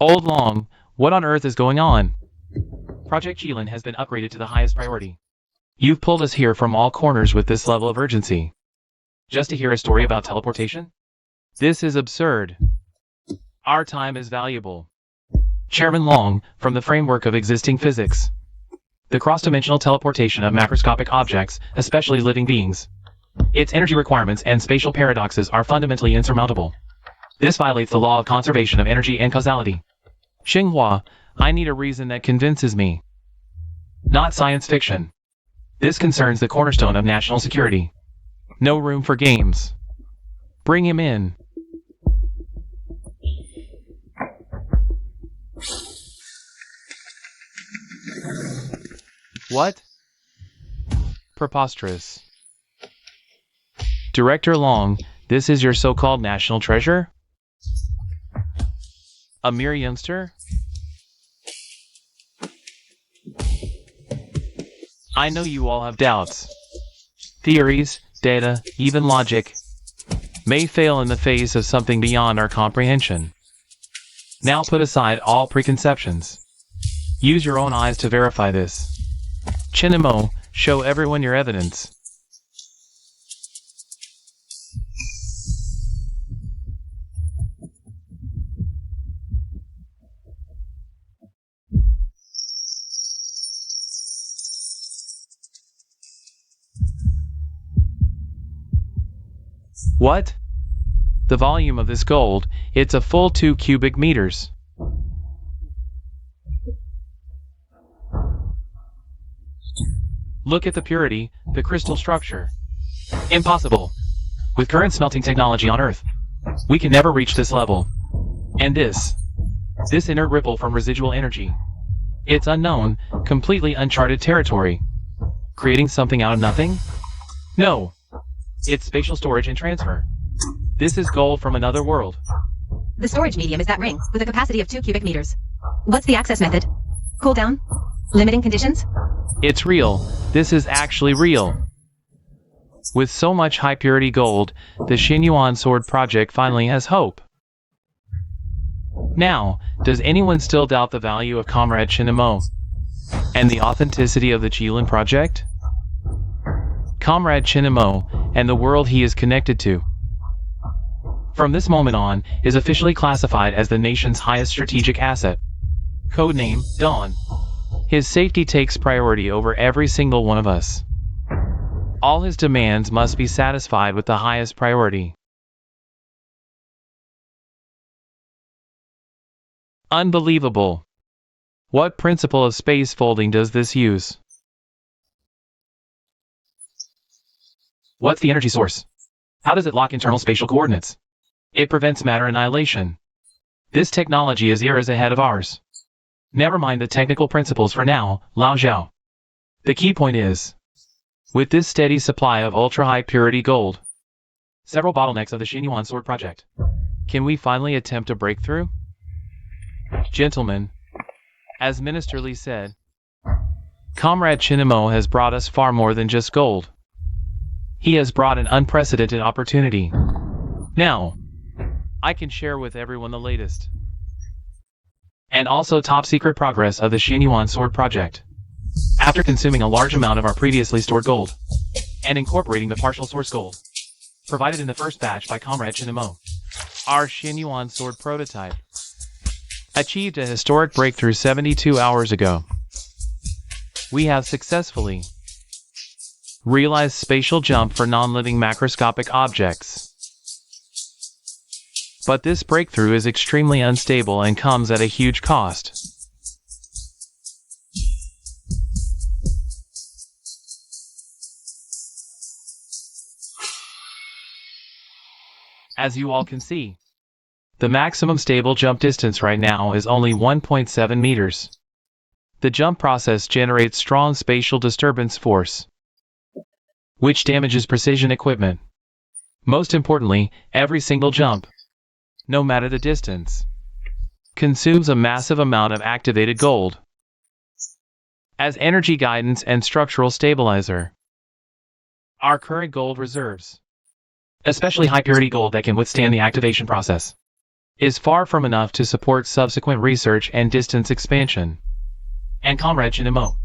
Old Long, what on earth is going on? Project Qilin has been upgraded to the highest priority. You've pulled us here from all corners with this level of urgency. Just to hear a story about teleportation? This is absurd. Our time is valuable. Chairman Long, from the framework of existing physics. The cross-dimensional teleportation of macroscopic objects, especially living beings. Its energy requirements and spatial paradoxes are fundamentally insurmountable. This violates the law of conservation of energy and causality. Xinghua, I need a reason that convinces me. Not science fiction. This concerns the cornerstone of national security. No room for games. Bring him in. What? Preposterous. Director Long, this is your so-called national treasure? A mere youngster? I know you all have doubts. Theories, data, even logic may fail in the face of something beyond our comprehension. Now put aside all preconceptions. Use your own eyes to verify this. Chinimo, show everyone your evidence. What? The volume of this gold, it's a full 2 cubic meters. Look at the purity, the crystal structure. Impossible. With current smelting technology on Earth, we can never reach this level. And this inert ripple from residual energy. It's unknown, completely uncharted territory. Creating something out of nothing? No. It's spatial storage and transfer. This is gold from another world. The storage medium is that ring, with a capacity of 2 cubic meters. What's the access method? Cool down? Limiting conditions? It's real. This is actually real. With so much high-purity gold, the Xinyuan Sword Project finally has hope. Now, does anyone still doubt the value of Comrade Chinimo and the authenticity of the Qilin Project? Comrade Chinimo and the world he is connected to, from this moment on, is officially classified as the nation's highest strategic asset. Codename, Dawn. His safety takes priority over every single one of us. All his demands must be satisfied with the highest priority. Unbelievable. What principle of space folding does this use? What's the energy source? How does it lock internal spatial coordinates? It prevents matter annihilation. This technology is eras ahead of ours. Never mind the technical principles for now, Lao Zhao. The key point is, with this steady supply of ultra-high purity gold, several bottlenecks of the Xinyuan Sword Project, can we finally attempt a breakthrough? Gentlemen, as Minister Li said, Comrade Chinimo has brought us far more than just gold. He has brought an unprecedented opportunity. Now, I can share with everyone the latest and also top-secret progress of the Xinyuan Sword Project. After consuming a large amount of our previously stored gold and incorporating the partial source gold provided in the first batch by Comrade Chinimo, our Xinyuan Sword prototype achieved a historic breakthrough 72 hours ago. We have successfully realized spatial jump for non-living macroscopic objects. But this breakthrough is extremely unstable and comes at a huge cost. As you all can see, the maximum stable jump distance right now is only 1.7 meters. The jump process generates strong spatial disturbance force, which damages precision equipment. Most importantly, every single jump, no matter the distance, consumes a massive amount of activated gold as energy guidance and structural stabilizer. Our current gold reserves, especially high-purity gold that can withstand the activation process, is far from enough to support subsequent research and distance expansion. And Comrade Chinimo,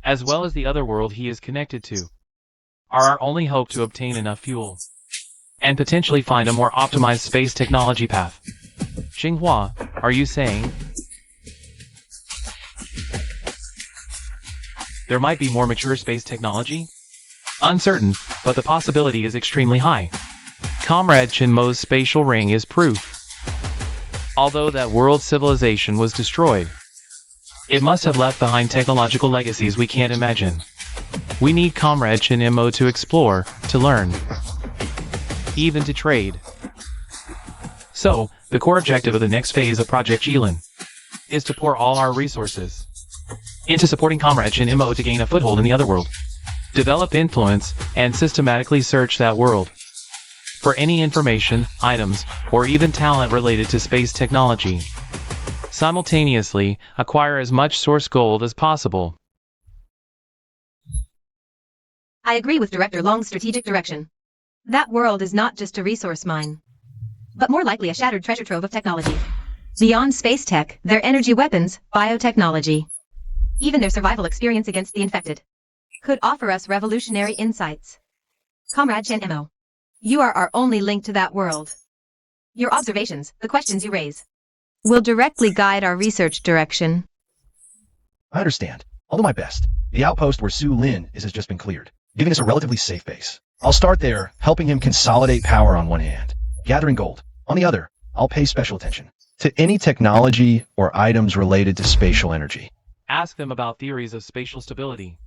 as well as the other world he is connected to, are our only hope to obtain enough fuel and potentially find a more optimized space technology path. Xinghua, are you saying there might be more mature space technology? Uncertain, but the possibility is extremely high. Comrade Chinmo's spatial ring is proof. Although that world civilization was destroyed, it must have left behind technological legacies we can't imagine. We need Comrade Chinmo to explore, to learn, even to trade. So, the core objective of the next phase of Project Jilin is to pour all our resources into supporting Comrade Chinmo to gain a foothold in the other world, develop influence, and systematically search that world for any information, items, or even talent related to space technology. Simultaneously, acquire as much source gold as possible. I agree with Director Long's strategic direction. That world is not just a resource mine, but more likely a shattered treasure trove of technology. Beyond space tech, their energy weapons, biotechnology, even their survival experience against the infected, could offer us revolutionary insights. Comrade Chinmo, you are our only link to that world. Your observations, the questions you raise, will directly guide our research direction. I understand. I'll do my best. The outpost where Su Lin is has just been cleared, giving us a relatively safe base. I'll start there, helping him consolidate power on one hand, gathering gold. On the other, I'll pay special attention to any technology or items related to spatial energy. Ask them about theories of spatial stability.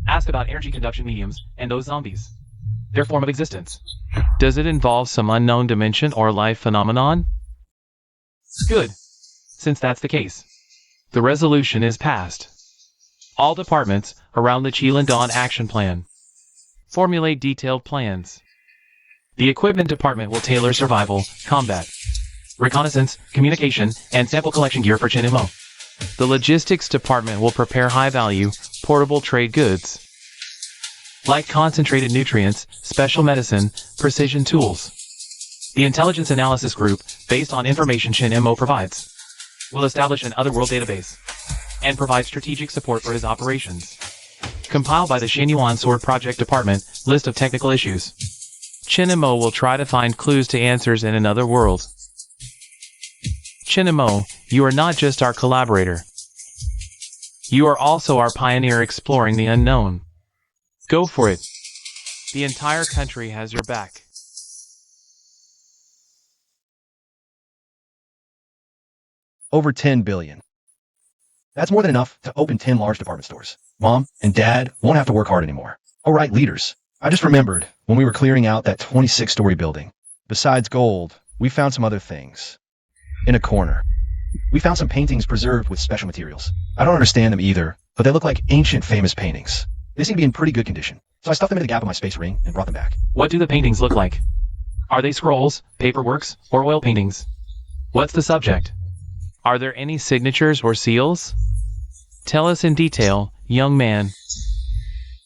Ask about energy conduction mediums and those zombies, their form of existence. Does it involve some unknown dimension or life phenomenon? Good. Since that's the case, the resolution is passed. All departments around the Qilin Dawn action plan formulate detailed plans. The equipment department will tailor survival, combat, reconnaissance, communication, and sample collection gear for Chinimo. The logistics department will prepare high-value, portable trade goods, like concentrated nutrients, special medicine, precision tools. The intelligence analysis group, based on information Chinimo provides, will establish an otherworld database and provide strategic support for his operations. Compiled by the Xinyuan Sword Project Department, list of technical issues. Chinimo will try to find clues to answers in another world. Chinimo, you are not just our collaborator. You are also our pioneer exploring the unknown. Go for it. The entire country has your back. Over 10 billion. That's more than enough to open 10 large department stores. Mom and Dad won't have to work hard anymore. All right, leaders, I just remembered when we were clearing out that 26-story building. Besides gold, we found some other things. In a corner, we found some paintings preserved with special materials. I don't understand them either, but they look like ancient famous paintings. They seem to be in pretty good condition, so I stuffed them in the gap of my space ring and brought them back. What do the paintings look like? Are they scrolls, paperworks, or oil paintings? What's the subject? Are there any signatures or seals? Tell us in detail, young man.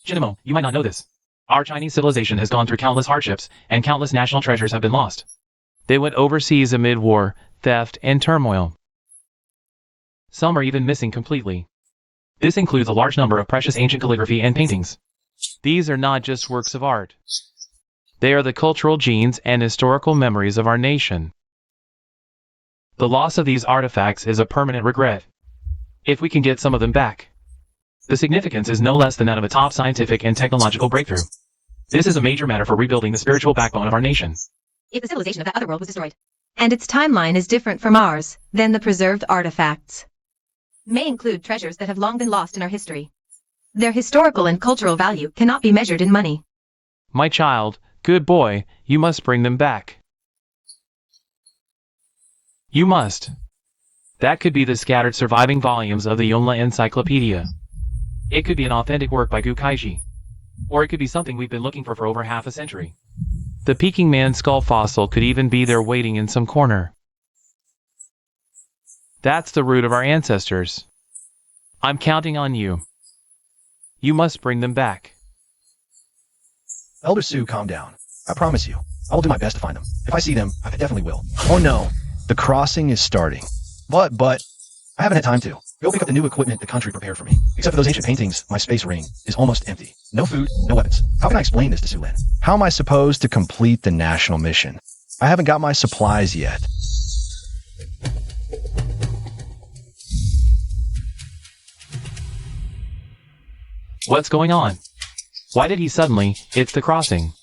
Jinamo, you might not know this. Our Chinese civilization has gone through countless hardships, and countless national treasures have been lost. They went overseas amid war, theft, and turmoil. Some are even missing completely. This includes a large number of precious ancient calligraphy and paintings. These are not just works of art. They are the cultural genes and historical memories of our nation. The loss of these artifacts is a permanent regret. If we can get some of them back, the significance is no less than that of a top scientific and technological breakthrough. This is a major matter for rebuilding the spiritual backbone of our nation. If the civilization of that other world was destroyed, and its timeline is different from ours, then the preserved artifacts may include treasures that have long been lost in our history. Their historical and cultural value cannot be measured in money. My child, good boy, you must bring them back. You must. That could be the scattered surviving volumes of the Yonla Encyclopedia. It could be an authentic work by Gukaiji. Or it could be something we've been looking for over half a century. The Peking Man skull fossil could even be there waiting in some corner. That's the root of our ancestors. I'm counting on you. You must bring them back. Elder Sue, calm down. I promise you, I will do my best to find them. If I see them, I definitely will. Oh no, the crossing is starting. But, I haven't had time to. Go pick up the new equipment the country prepared for me. Except for those ancient paintings, my space ring is almost empty. No food, no weapons. How can I explain this to Sue Lin? How am I supposed to complete the national mission? I haven't got my supplies yet. What's going on? Why did he suddenly, it's the crossing?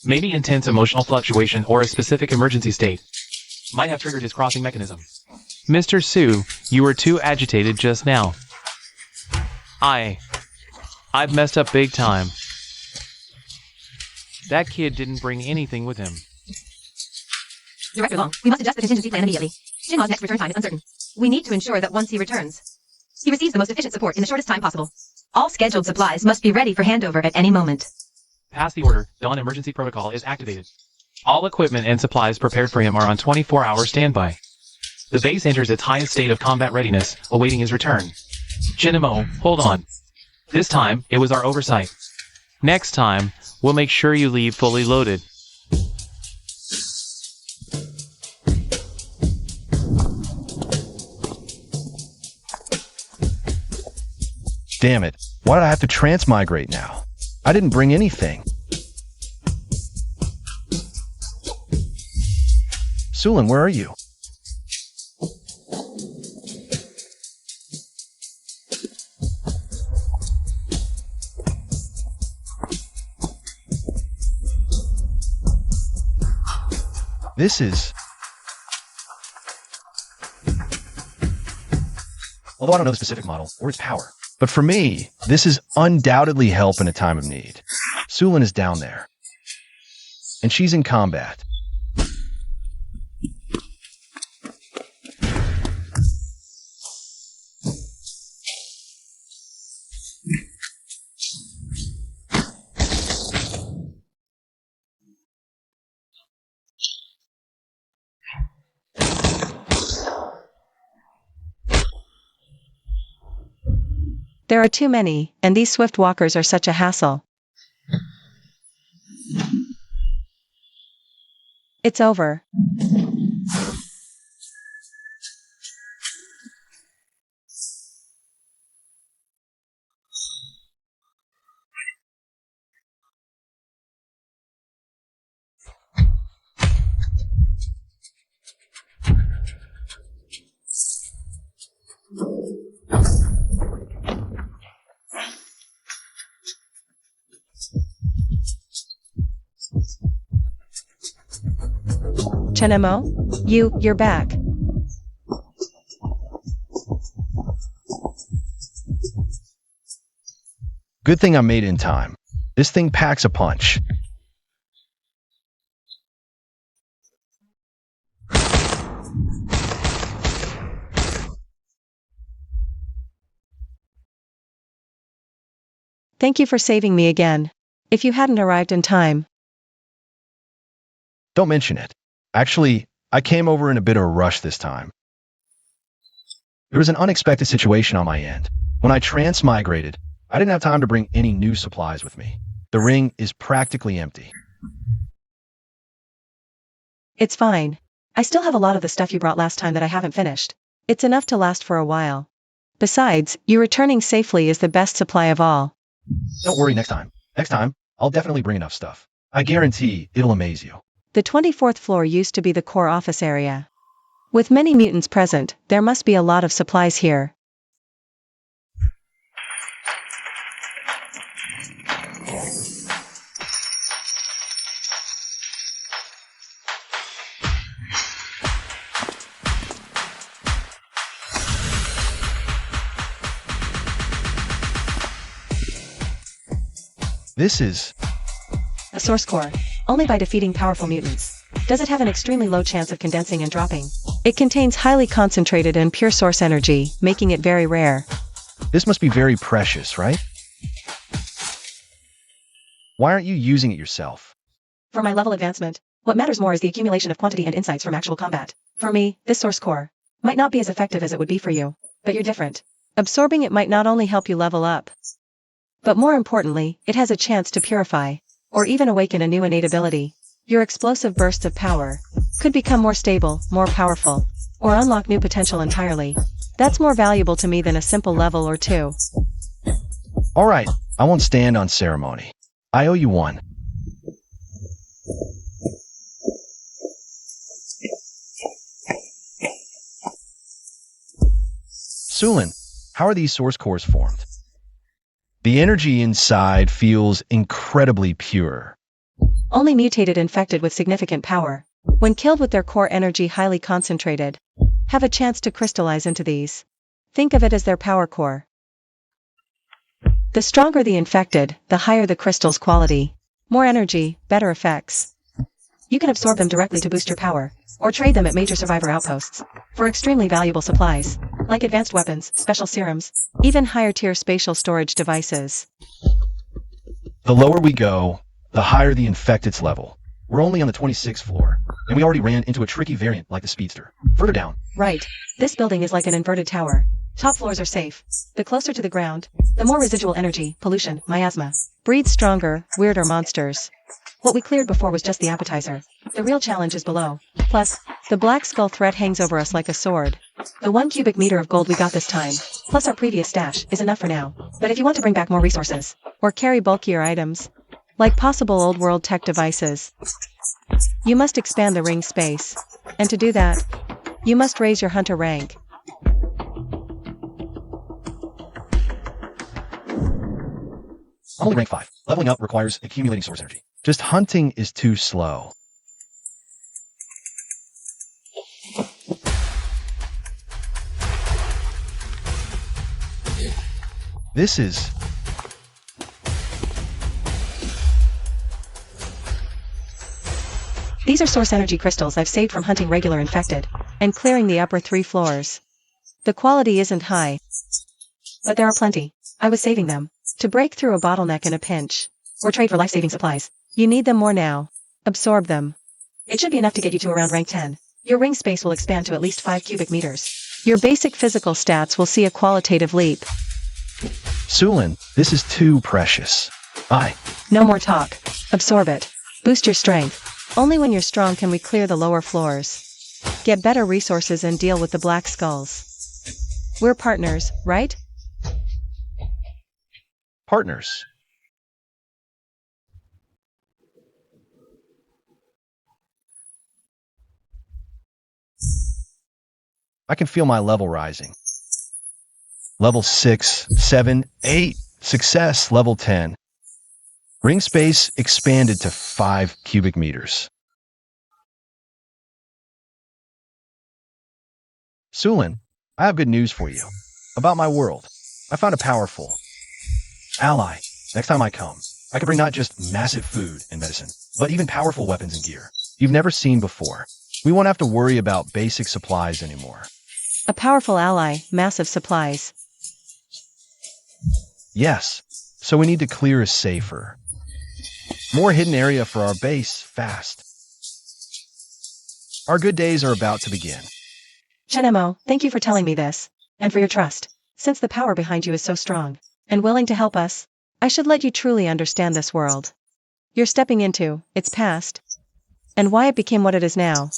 Maybe intense emotional fluctuation or a specific emergency state might have triggered his crossing mechanism. Mr. Sue, you were too agitated just now. I've messed up big time. That kid didn't bring anything with him. Director Long, we must adjust the contingency plan immediately. Jinma's next return time is uncertain. We need to ensure that once he returns, he receives the most efficient support in the shortest time possible. All scheduled supplies must be ready for handover at any moment. Pass the order. Dawn emergency protocol is activated. All equipment and supplies prepared for him are on 24-hour standby. The base enters its highest state of combat readiness, awaiting his return. Jinamo, hold on. This time, it was our oversight. Next time, we'll make sure you leave fully loaded. Damn it. Why did I have to transmigrate now? I didn't bring anything. Sulin, where are you? This is... Although I don't know the specific model or its power, but for me, this is undoubtedly help in a time of need. Sulin is down there, and she's in combat. There are too many, and these swift walkers are such a hassle. It's over. Chenemo, you're back. Good thing I made it in time. This thing packs a punch. Thank you for saving me again. If you hadn't arrived in time. Don't mention it. Actually, I came over in a bit of a rush this time. There was an unexpected situation on my end. When I transmigrated, I didn't have time to bring any new supplies with me. The ring is practically empty. It's fine. I still have a lot of the stuff you brought last time that I haven't finished. It's enough to last for a while. Besides, you returning safely is the best supply of all. Don't worry next time. Next time, I'll definitely bring enough stuff. I guarantee it'll amaze you. The 24th floor used to be the core office area. With many mutants present, there must be a lot of supplies here. This is A source core. Only by defeating powerful mutants. Does it have an extremely low chance of condensing and dropping? It contains highly concentrated and pure source energy, making it very rare. This must be very precious, right? Why aren't you using it yourself? For my level advancement, what matters more is the accumulation of quantity and insights from actual combat. For me, this source core might not be as effective as it would be for you, but you're different. Absorbing it might not only help you level up, but more importantly, it has a chance to purify, or even awaken a new innate ability. Your explosive bursts of power could become more stable, more powerful, or unlock new potential entirely. That's more valuable to me than a simple level or two. All right, I won't stand on ceremony. I owe you one. Sulin, how are these source cores formed? The energy inside feels incredibly pure. Only mutated infected with significant power, when killed with their core energy highly concentrated, have a chance to crystallize into these. Think of it as their power core. The stronger the infected, the higher the crystal's quality. More energy, better effects. You can absorb them directly to boost your power, or trade them at major survivor outposts for extremely valuable supplies, like advanced weapons, special serums, even higher-tier spatial storage devices. The lower we go, the higher the infected's level. We're only on the 26th floor, and we already ran into a tricky variant like the Speedster. Further down. Right. This building is like an inverted tower. Top floors are safe. The closer to the ground, the more residual energy, pollution, miasma, breeds stronger, weirder monsters. What we cleared before was just the appetizer. The real challenge is below. Plus, the Black Skull threat hangs over us like a sword. The 1 cubic meter of gold we got this time, plus our previous stash, is enough for now. But if you want to bring back more resources, or carry bulkier items, like possible old world tech devices, you must expand the ring space. And to do that, you must raise your hunter rank. I'm only rank 5. Leveling up requires accumulating source energy. Just hunting is too slow. This is... These are source energy crystals I've saved from hunting regular infected, and clearing the upper 3 floors. The quality isn't high, but there are plenty. I was saving them to break through a bottleneck in a pinch, or trade for life-saving supplies. You need them more now. Absorb them. It should be enough to get you to around rank 10. Your ring space will expand to at least 5 cubic meters. Your basic physical stats will see a qualitative leap. Sulin, this is too precious. No more talk. Absorb it. Boost your strength. Only when you're strong can we clear the lower floors. Get better resources and deal with the Black Skulls. We're partners, right? Partners. I can feel my level rising. Level 6, 7, 8. Success, level 10. Ring space expanded to 5 cubic meters. Sulin, I have good news for you. About my world. I found a powerful ally. Next time I come, I could bring not just massive food and medicine, but even powerful weapons and gear you've never seen before. We won't have to worry about basic supplies anymore. A powerful ally, massive supplies. Yes, so we need to clear a safer, more hidden area for our base fast. Our good days are about to begin. Chenemo, thank you for telling me this, and for your trust. Since the power behind you is so strong and willing to help us, I should let you truly understand this world you're stepping into, its past, and why it became what it is now.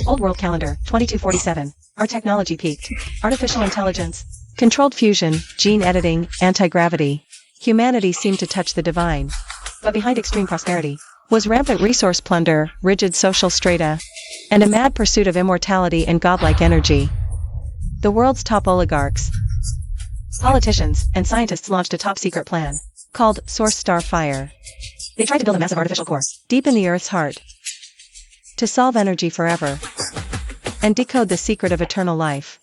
Old World Calendar, 2247. Our technology peaked. Artificial intelligence, controlled fusion, gene editing, anti-gravity. Humanity seemed to touch the divine. But behind extreme prosperity was rampant resource plunder, rigid social strata, and a mad pursuit of immortality and godlike energy. The world's top oligarchs, politicians, and scientists launched a top-secret plan called Source Star Fire. They tried to build a massive artificial core deep in the Earth's heart to solve energy forever and decode the secret of eternal life.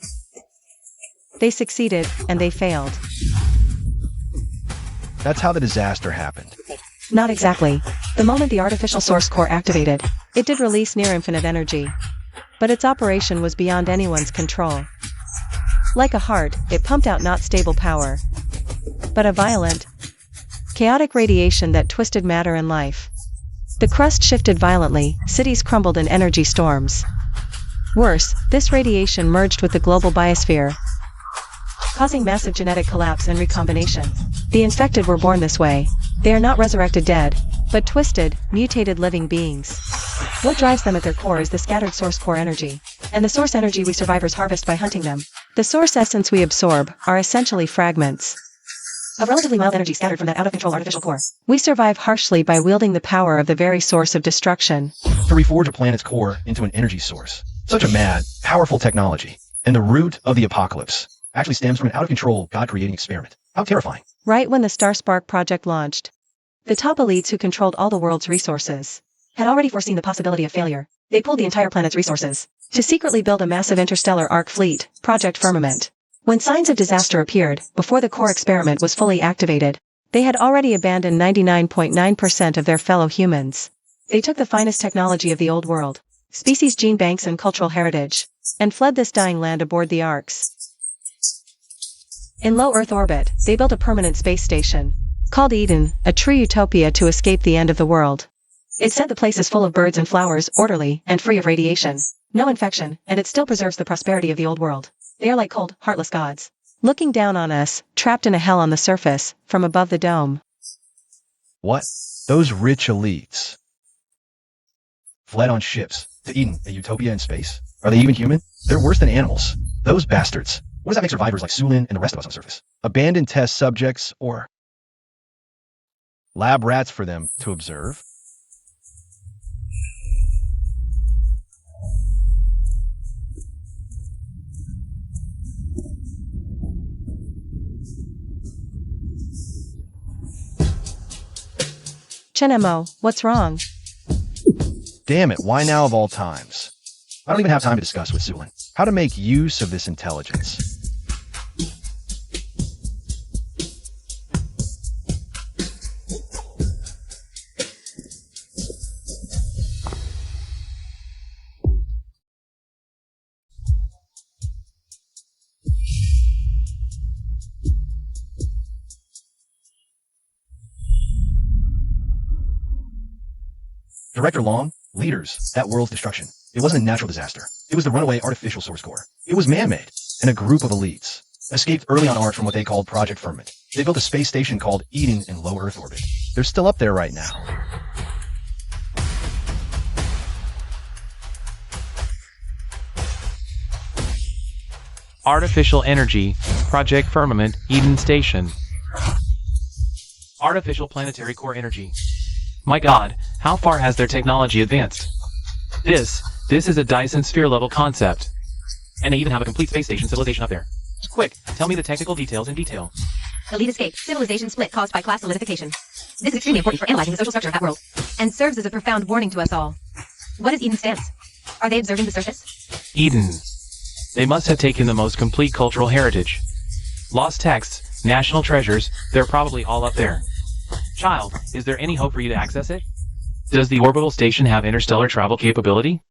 They succeeded, and they failed. That's how the disaster happened. Not exactly. The moment the artificial source core activated, it did release near-infinite energy. But its operation was beyond anyone's control. Like a heart, it pumped out not stable power, but a violent, chaotic radiation that twisted matter and life. The crust shifted violently, cities crumbled in energy storms. Worse, this radiation merged with the global biosphere, causing massive genetic collapse and recombination. The infected were born this way. They are not resurrected dead, but twisted, mutated living beings. What drives them at their core is the scattered source core energy, and the source energy we survivors harvest by hunting them. The source essence we absorb are essentially fragments of relatively mild energy scattered from that out-of-control artificial core. We survive harshly by wielding the power of the very source of destruction To reforge a planet's core into an energy source. Such a mad, powerful technology. And the root of the apocalypse actually stems from an out-of-control, God-creating experiment. How terrifying. Right when the Starspark project launched, the top elites who controlled all the world's resources had already foreseen the possibility of failure. They pooled the entire planet's resources to secretly build a massive interstellar arc fleet, Project Firmament. When signs of disaster appeared, before the core experiment was fully activated, they had already abandoned 99.9% of their fellow humans. They took the finest technology of the old world, species gene banks and cultural heritage, and fled this dying land aboard the arcs. In low Earth orbit, they built a permanent space station, called Eden, a true utopia to escape the end of the world. It said the place is full of birds and flowers, orderly, and free of radiation, no infection, and it still preserves the prosperity of the old world. They are like cold, heartless gods, looking down on us, trapped in a hell on the surface, from above the dome. What? Those rich elites fled on ships to Eden, a utopia in space? Are they even human? They're worse than animals. Those bastards. What does that make survivors like Sulin and the rest of us on the surface? Abandoned test subjects or lab rats for them to observe? Chenemo, what's wrong? Damn it, why now of all times? I don't even have time to discuss with Sulin how to make use of this intelligence. Director Long, leaders, that world's destruction. It wasn't a natural disaster. It was the runaway artificial source core. It was man-made, and a group of elites escaped early on Arch from what they called Project Firmament. They built a space station called Eden in low Earth orbit. They're still up there right now. Artificial energy, Project Firmament, Eden Station. Artificial planetary core energy. My god, how far has their technology advanced? This is a Dyson sphere level concept. And they even have a complete space station civilization up there. Quick, tell me the technical details in detail. Elite escape, civilization split caused by class solidification. This is extremely important for analyzing the social structure of that world, and serves as a profound warning to us all. What is Eden's stance? Are they observing the surface? Eden. They must have taken the most complete cultural heritage. Lost texts, national treasures, they're probably all up there. Child, is there any hope for you to access it? Does the orbital station have interstellar travel capability?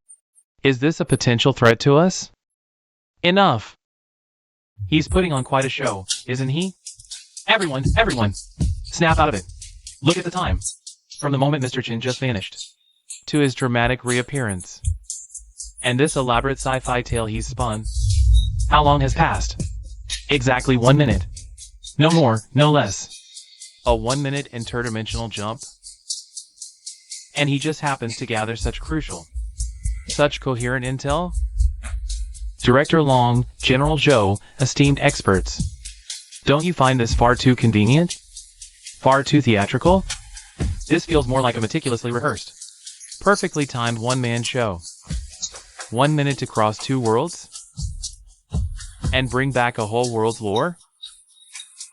Is this a potential threat to us? Enough! He's putting on quite a show, isn't he? Everyone, snap out of it. Look at the time. From the moment Mr. Chin just vanished, to his dramatic reappearance. And this elaborate sci-fi tale he's spun. How long has passed? Exactly 1 minute. No more, no less. A 1 minute interdimensional jump? And he just happens to gather such crucial, such coherent intel? Director Long, General Zhou, esteemed experts. Don't you find this far too convenient? Far too theatrical? This feels more like a meticulously rehearsed, perfectly timed one-man show. 1 minute to cross 2 worlds? And bring back a whole world's lore?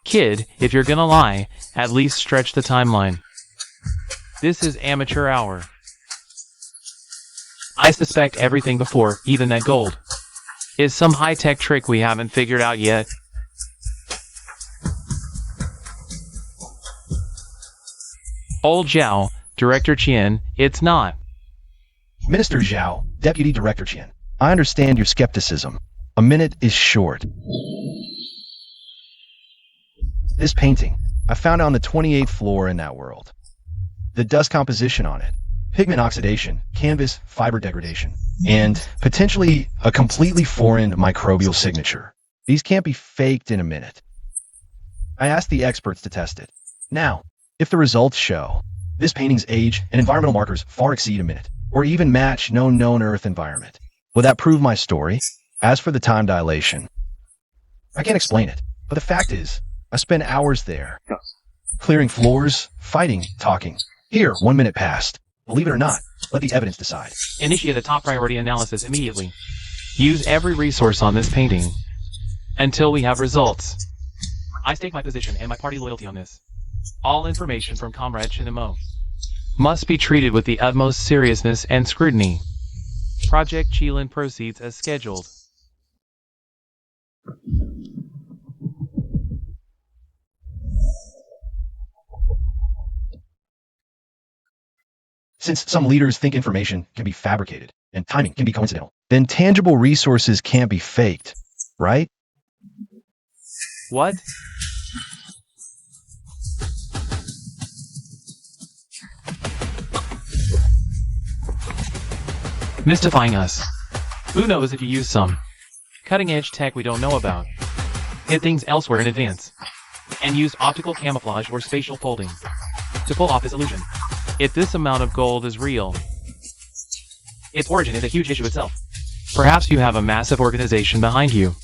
Kid, if you're gonna lie, at least stretch the timeline. This is amateur hour. I suspect everything before, even that gold, is some high-tech trick we haven't figured out yet. Old Zhao, Director Qian, it's not. Minister Zhao, Deputy Director Qian, I understand your skepticism. A minute is short. This painting, I found on the 28th floor in that world. The dust composition on it, pigment oxidation, canvas fiber degradation, and potentially a completely foreign microbial signature. These can't be faked in a minute. I asked the experts to test it. Now, if the results show this painting's age and environmental markers far exceed a minute, or even match known Earth environment, will that prove my story? As for the time dilation, I can't explain it, but the fact is, I spent hours there, clearing floors, fighting, talking. Here, 1 minute passed. Believe it or not, let the evidence decide. Initiate a top priority analysis immediately. Use every resource on this painting until we have results. I stake my position and my party loyalty on this. All information from Comrade Shinamo must be treated with the utmost seriousness and scrutiny. Project Qilin proceeds as scheduled. Since some leaders think information can be fabricated and timing can be coincidental, then tangible resources can't be faked, right? What? Mystifying us. Who knows if you use some cutting-edge tech we don't know about, hid things elsewhere in advance, and use optical camouflage or spatial folding to pull off this illusion. If this amount of gold is real, its origin is a huge issue itself. Perhaps you have a massive organization behind you,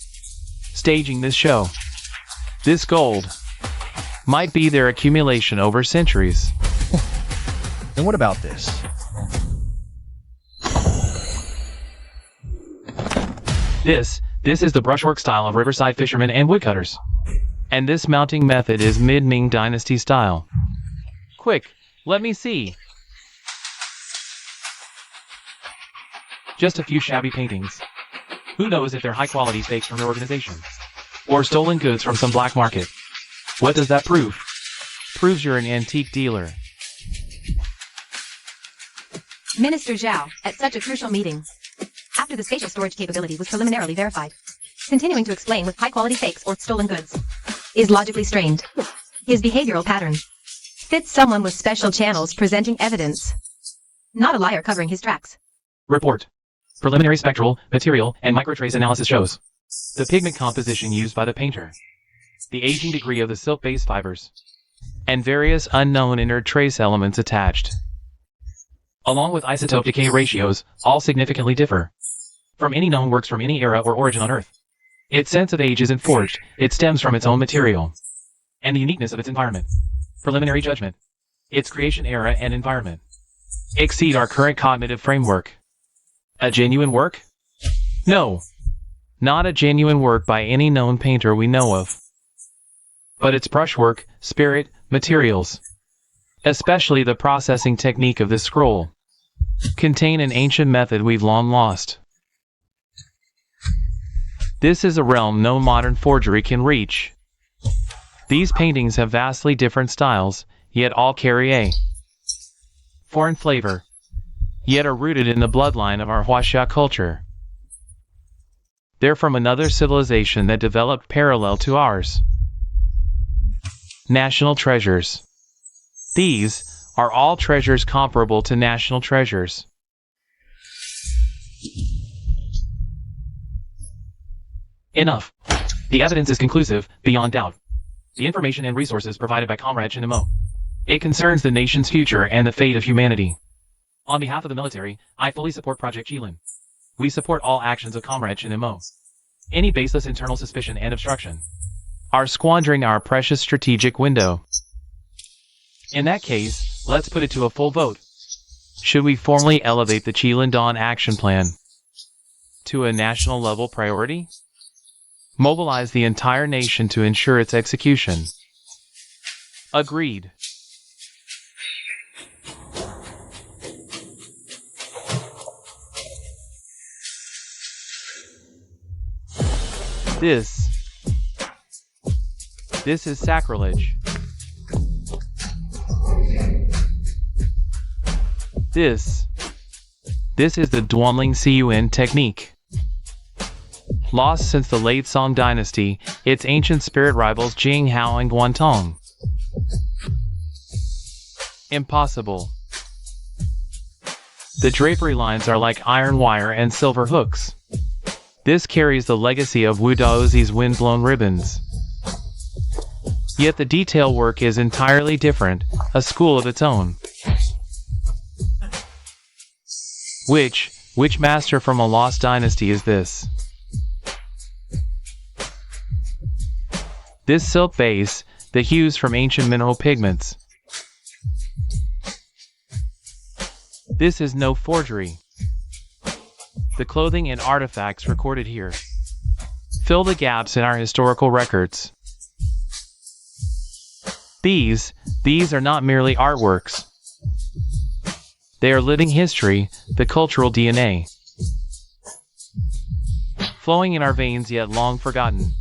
staging this show. This gold might be their accumulation over centuries. And what about this? This is the brushwork style of riverside fishermen and woodcutters. And this mounting method is mid-Ming Dynasty style. Quick, let me see. Just a few shabby paintings. Who knows if they're high-quality fakes from their organization? Or stolen goods from some black market? What does that prove? Proves you're an antique dealer. Minister Zhao, at such a crucial meeting, after the spatial storage capability was preliminarily verified, continuing to explain with high-quality fakes or stolen goods is logically strained. His behavioral pattern fits someone with special channels presenting evidence, not a liar covering his tracks. Report. Preliminary spectral, material, and microtrace analysis shows the pigment composition used by the painter, the aging degree of the silk-based fibers, and various unknown inert trace elements attached, along with isotope decay ratios, all significantly differ from any known works from any era or origin on Earth. Its sense of age isn't forged, it stems from its own material and the uniqueness of its environment. Preliminary judgment. Its creation era and environment exceed our current cognitive framework. A genuine work? No, not a genuine work by any known painter we know of. But its brushwork, spirit, materials, especially the processing technique of this scroll, contain an ancient method we've long lost. This is a realm no modern forgery can reach. These paintings have vastly different styles, yet all carry a foreign flavor, yet are rooted in the bloodline of our Huaxia culture. They're from another civilization that developed parallel to ours. National treasures. These are all treasures comparable to national treasures. Enough. The evidence is conclusive, beyond doubt. The information and resources provided by Comrade Chen Mo. It concerns the nation's future and the fate of humanity. On behalf of the military, I fully support Project Qilin. We support all actions of Comrade Chen Mo. Any baseless internal suspicion and obstruction are squandering our precious strategic window. In that case, let's put it to a full vote. Should we formally elevate the Qilin Dawn action plan to a national level priority? Mobilize the entire nation to ensure its execution. Agreed. This is sacrilege. This is the Duanling Cun technique. Lost since the late Song dynasty, its ancient spirit rivals Jing Hao and Guantong. Impossible. The drapery lines are like iron wire and silver hooks. This carries the legacy of Wu Daozi's wind-blown ribbons. Yet the detail work is entirely different, a school of its own. Which master from a lost dynasty is this? This silk base, the hues from ancient mineral pigments. This is no forgery. The clothing and artifacts recorded here fill the gaps in our historical records. These are not merely artworks. They are living history, the cultural DNA, flowing in our veins yet long forgotten.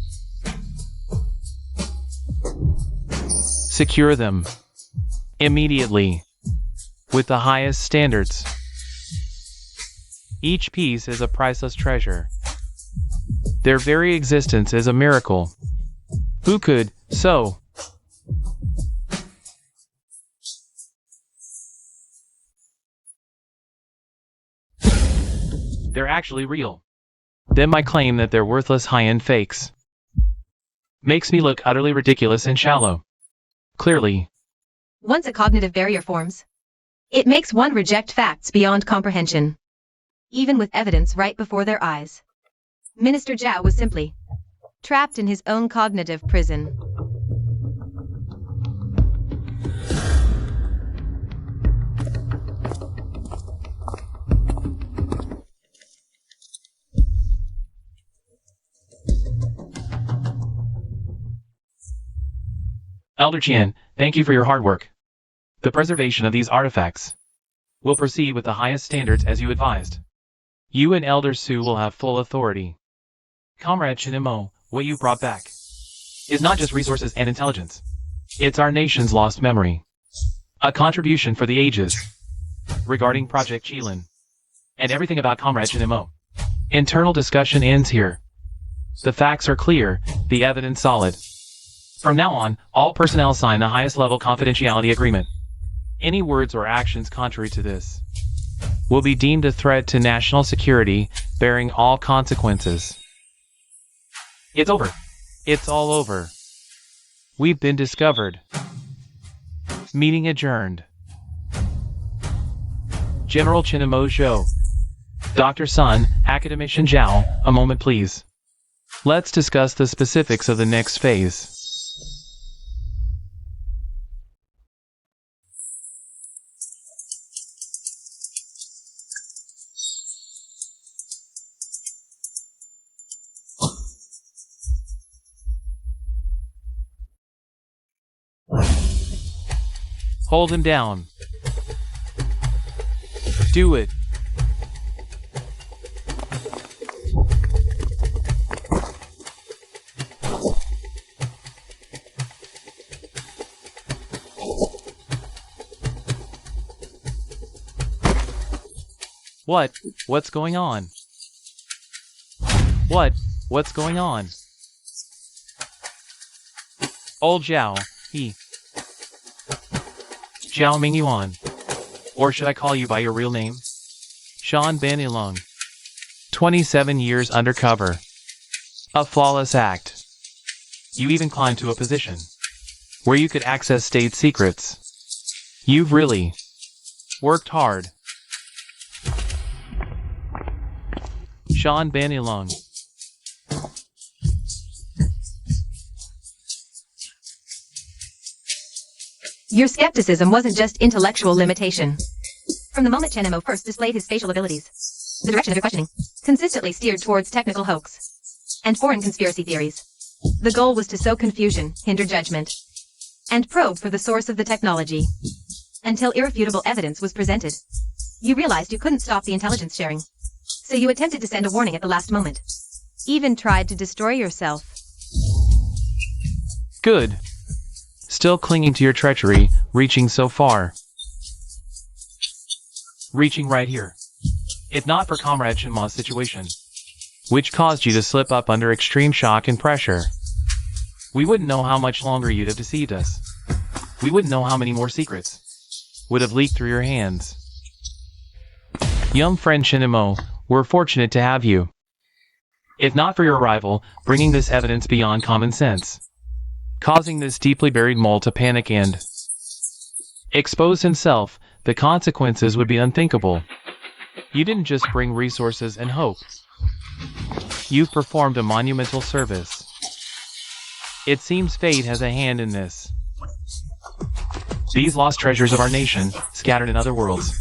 Secure them immediately with the highest standards. Each piece is a priceless treasure. Their very existence is a miracle. Who could so? They're actually real. Then my claim that they're worthless high-end fakes makes me look utterly ridiculous and shallow. Clearly. Once a cognitive barrier forms, it makes one reject facts beyond comprehension, even with evidence right before their eyes. Minister Zhao was simply trapped in his own cognitive prison. Elder Qian, thank you for your hard work. The preservation of these artifacts will proceed with the highest standards as you advised. You and Elder Su will have full authority. Comrade Chinimo, what you brought back is not just resources and intelligence. It's our nation's lost memory. A contribution for the ages regarding Project Qilin and everything about Comrade Chinimo. Internal discussion ends here. The facts are clear, the evidence solid. From now on, all personnel sign the highest level confidentiality agreement. Any words or actions contrary to this will be deemed a threat to national security, bearing all consequences. It's over. It's all over. We've been discovered. Meeting adjourned. General Chinamo Zhou. Dr. Sun, Academician Zhao, a moment please. Let's discuss the specifics of the next phase. Hold him down. Do it. What's going on? What's going on? Old Zhao, Zhao Mingyuan. Or should I call you by your real name? Sean Ben Ilong. 27 years undercover. A flawless act. You even climbed to a position where you could access state secrets. You've really worked hard. Sean Ben Ilong. Your skepticism wasn't just intellectual limitation. From the moment Chen Mo first displayed his spatial abilities, the direction of your questioning consistently steered towards technical hoax and foreign conspiracy theories. The goal was to sow confusion, hinder judgment, and probe for the source of the technology. Until irrefutable evidence was presented, you realized you couldn't stop the intelligence sharing. So you attempted to send a warning at the last moment. Even tried to destroy yourself. Good. Still clinging to your treachery, reaching so far. Reaching right here. If not for Comrade Shinma's situation, which caused you to slip up under extreme shock and pressure, we wouldn't know how much longer you'd have deceived us. We wouldn't know how many more secrets would have leaked through your hands. Young friend Shinmo, we're fortunate to have you. If not for your arrival, bringing this evidence beyond common sense, causing this deeply buried mole to panic and expose himself, the consequences would be unthinkable. You didn't just bring resources and hope. You've performed a monumental service. It seems fate has a hand in this. These lost treasures of our nation, scattered in other worlds,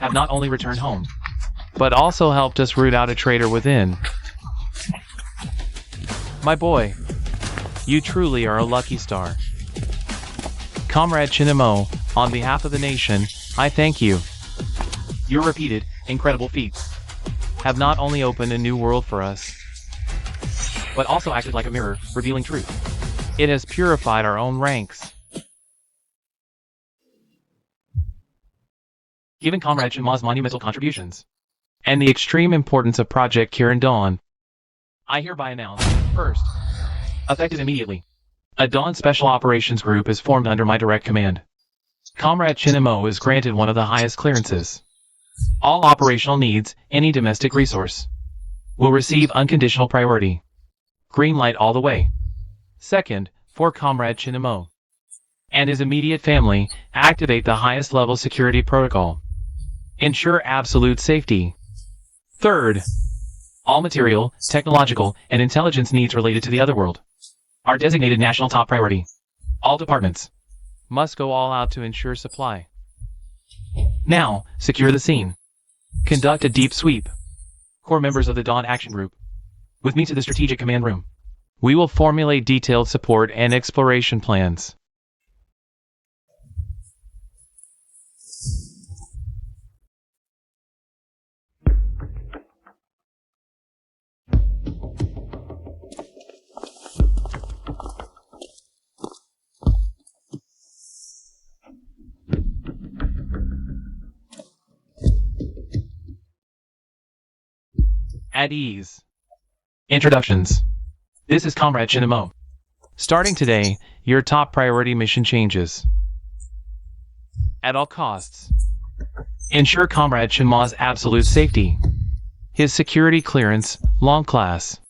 have not only returned home, but also helped us root out a traitor within. My boy, you truly are a lucky star. Comrade Shinmo, on behalf of the nation, I thank you. Your repeated, incredible feats have not only opened a new world for us, but also acted like a mirror, revealing truth. It has purified our own ranks. Given Comrade Shinma's monumental contributions, and the extreme importance of Project Kirin Dawn, I hereby announce, first, effective immediately, a Dawn Special Operations Group is formed under my direct command. Comrade Shinmo is granted one of the highest clearances. All operational needs, any domestic resource, will receive unconditional priority. Green light all the way. Second, for Comrade Shinmo and his immediate family, activate the highest level security protocol. Ensure absolute safety. Third, all material, technological, and intelligence needs related to the otherworld are designated national top priority. All departments must go all out to ensure supply. Now, secure the scene. Conduct a deep sweep. Core members of the Dawn Action Group, with me to the Strategic Command Room. We will formulate detailed support and exploration plans. At ease. Introductions. This is Comrade Shinmo. Starting today, your top priority mission changes. At all costs, ensure Comrade Shinma's absolute safety. His security clearance, long class.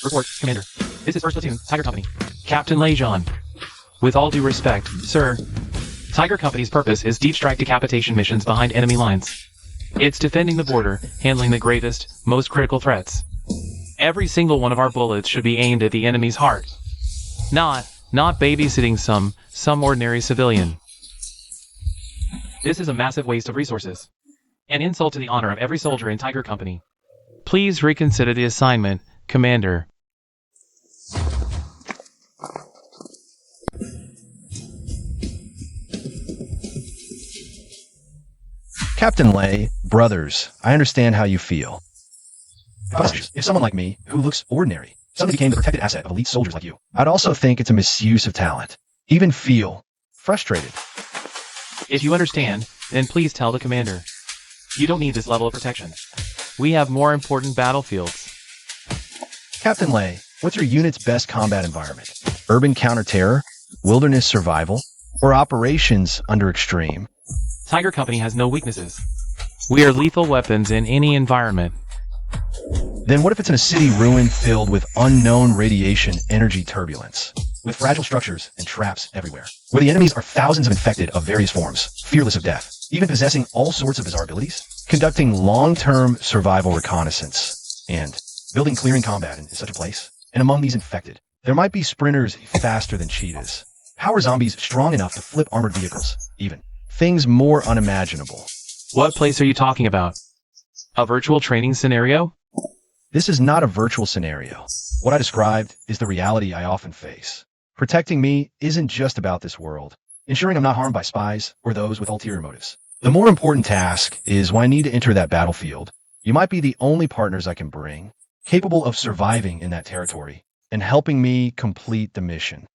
Report, Commander. This is 1st Platoon, Tiger Company. Captain Lei Zhan. With all due respect, sir, Tiger Company's purpose is deep strike decapitation missions behind enemy lines. It's defending the border, handling the greatest, most critical threats. Every single one of our bullets should be aimed at the enemy's heart. Not babysitting some ordinary civilian. This is a massive waste of resources. An insult to the honor of every soldier in Tiger Company. Please reconsider the assignment, Commander. Captain Lei, brothers, I understand how you feel. If someone like me, who looks ordinary, suddenly became the protected asset of elite soldiers like you, I'd also think it's a misuse of talent. even feel frustrated. If you understand, then please tell the commander. You don't need this level of protection. We have more important battlefields. Captain Lay, what's your unit's best combat environment? Urban counter-terror, wilderness survival, or operations under extreme? Tiger Company has no weaknesses. We are lethal weapons in any environment. Then what if it's in a city ruin filled with unknown radiation energy turbulence, with fragile structures and traps everywhere, where the enemies are thousands of infected of various forms, fearless of death, even possessing all sorts of bizarre abilities, conducting long-term survival reconnaissance, and building clearing combat in such a place? And among these infected, there might be sprinters faster than cheetahs, power zombies strong enough to flip armored vehicles, even things more unimaginable. What place are you talking about? A virtual training scenario? This is not a virtual scenario. What I described is the reality I often face. Protecting me isn't just about this world, ensuring I'm not harmed by spies or those with ulterior motives. The more important task is when I need to enter that battlefield. You might be the only partners I can bring, capable of surviving in that territory and helping me complete the mission.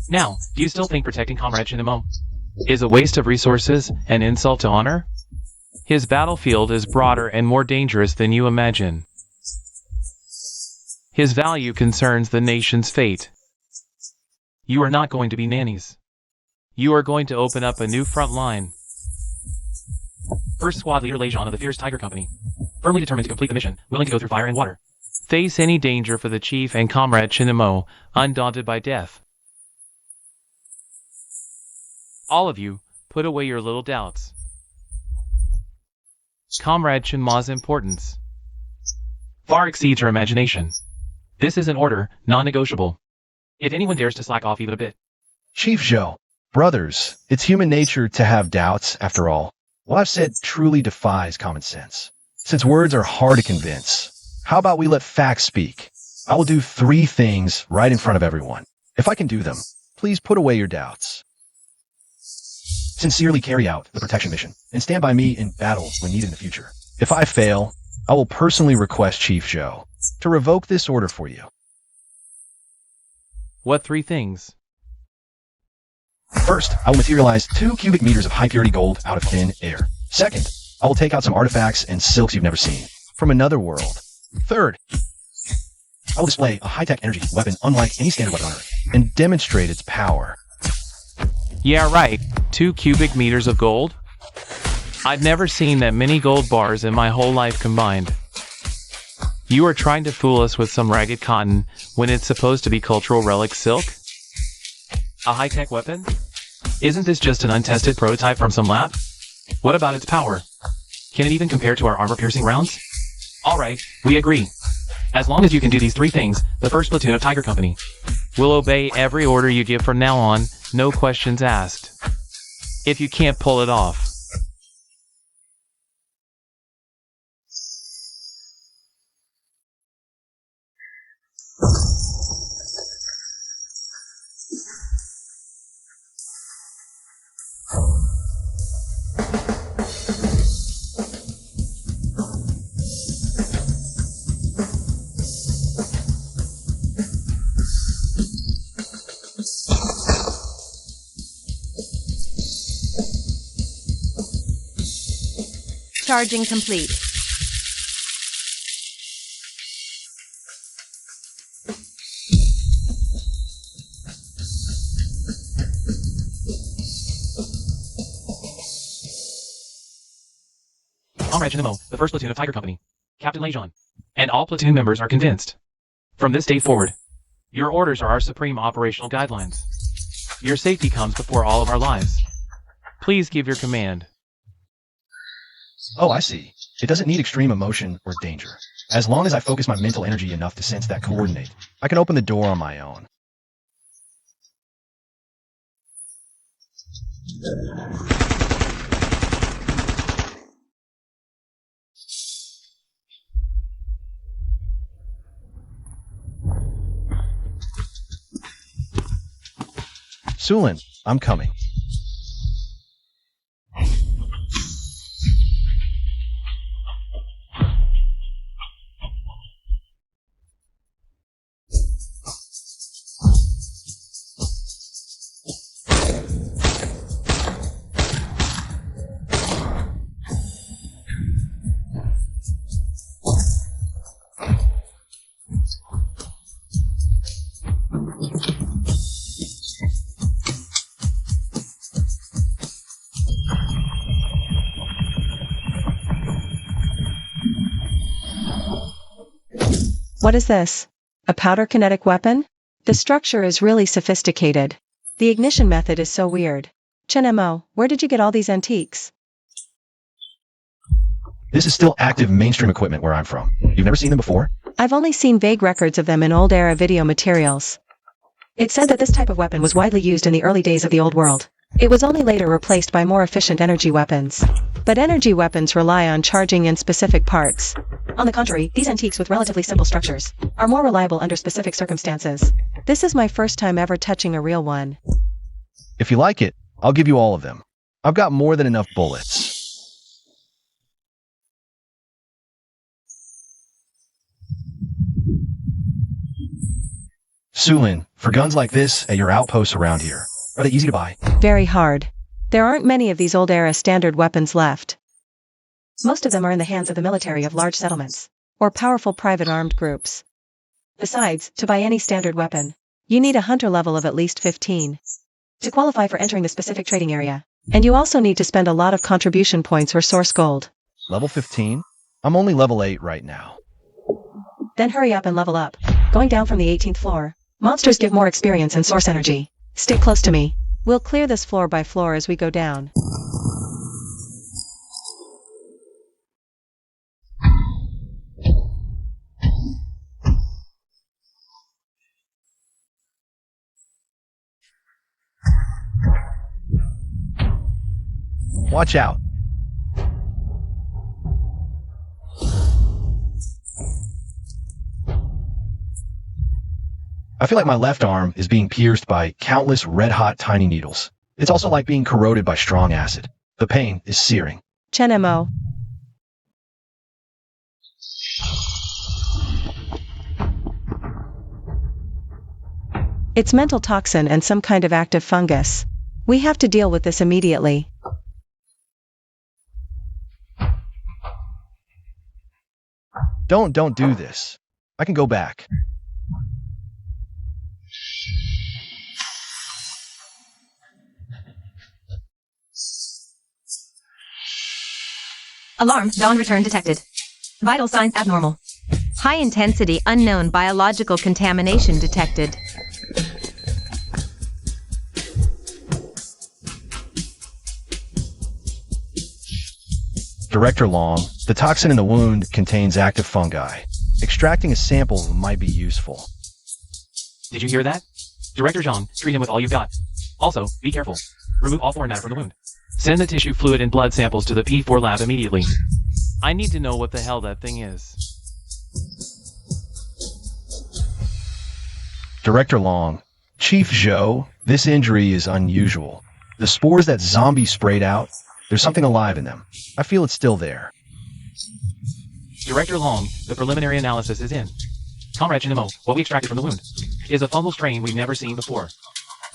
Now, do you still think protecting Comrade Shinimo is a waste of resources and insult to honor? His battlefield is broader and more dangerous than you imagine. His value concerns the nation's fate. You are not going to be nannies. You are going to open up a new front line. First Squad Leader Lejean of the Fierce Tiger Company, firmly determined to complete the mission, willing to go through fire and water. Face any danger for the Chief and Comrade Shinimo, undaunted by death. All of you, put away your little doubts. Comrade Shinma's importance far exceeds your imagination. This is an order, non-negotiable. If anyone dares to slack off even a bit. Chief Zhou, brothers, it's human nature to have doubts, after all. What I've said truly defies common sense. Since words are hard to convince, how about we let facts speak? I will do 3 things right in front of everyone. If I can do them, please put away your doubts. Sincerely carry out the protection mission and stand by me in battle when needed in the future. If I fail, I will personally request Chief Zhou to revoke this order for you. What 3 things? First, I will materialize 2 cubic meters of high-purity gold out of thin air. Second, I will take out some artifacts and silks you've never seen from another world. Third, I will display a high-tech energy weapon unlike any standard weapon on Earth and demonstrate its power. Yeah, right. 2 cubic meters of gold? I've never seen that many gold bars in my whole life combined. You are trying to fool us with some ragged cotton when it's supposed to be cultural relic silk? A high-tech weapon? Isn't this just an untested prototype from some lab? What about its power? Can it even compare to our armor-piercing rounds? Alright, we agree. As long as you can do these 3 things, the first platoon of Tiger Company will obey every order you give from now on, no questions asked. If you can't pull it off. Charging complete. Comrade Shinimo, the first platoon of Tiger Company, Captain Lejean, and all platoon members are convinced. From this day forward, your orders are our supreme operational guidelines. Your safety comes before all of our lives. Please give your command. Oh, I see. It doesn't need extreme emotion or danger. As long as I focus my mental energy enough to sense that coordinate, I can open the door on my own. Sulin, I'm coming. What is this? A powder kinetic weapon? The structure is really sophisticated. The ignition method is so weird. Chenemo, where did you get all these antiques? This is still active mainstream equipment where I'm from. You've never seen them before? I've only seen vague records of them in old-era video materials. It said that this type of weapon was widely used in the early days of the old world. It was only later replaced by more efficient energy weapons. But energy weapons rely on charging in specific parts. On the contrary, these antiques with relatively simple structures are more reliable under specific circumstances. This is my first time ever touching a real one. If you like it, I'll give you all of them. I've got more than enough bullets. Sulin, for guns like this at your outposts around here, are they easy to buy? Very hard. There aren't many of these old-era standard weapons left. Most of them are in the hands of the military of large settlements, or powerful private armed groups. Besides, to buy any standard weapon, you need a hunter level of at least 15 to qualify for entering the specific trading area, and you also need to spend a lot of contribution points or source gold. Level 15? I'm only level 8 right now. Then hurry up and level up. Going down from the 18th floor. Monsters give more experience and source energy. Stick close to me. We'll clear this floor by floor as we go down. Watch out. I feel like my left arm is being pierced by countless red-hot tiny needles. It's also like being corroded by strong acid. The pain is searing. Chenemo. It's mental toxin and some kind of active fungus. We have to deal with this immediately. Don't do this. I can go back. Alarm, dawn return detected. Vital signs abnormal. High intensity unknown biological contamination detected. Director Long, the toxin in the wound contains active fungi. Extracting a sample might be useful. Did you hear that? Director Zhang, treat him with all you've got. Also, be careful. Remove all foreign matter from the wound. Send the tissue fluid and blood samples to the P4 lab immediately. I need to know what the hell that thing is. Director Long, Chief Zhou, this injury is unusual. The spores that zombie sprayed out, there's something alive in them. I feel it's still there. Director Long, the preliminary analysis is in. Comrade Chinamo, what we extracted from the wound is a fungal strain we've never seen before.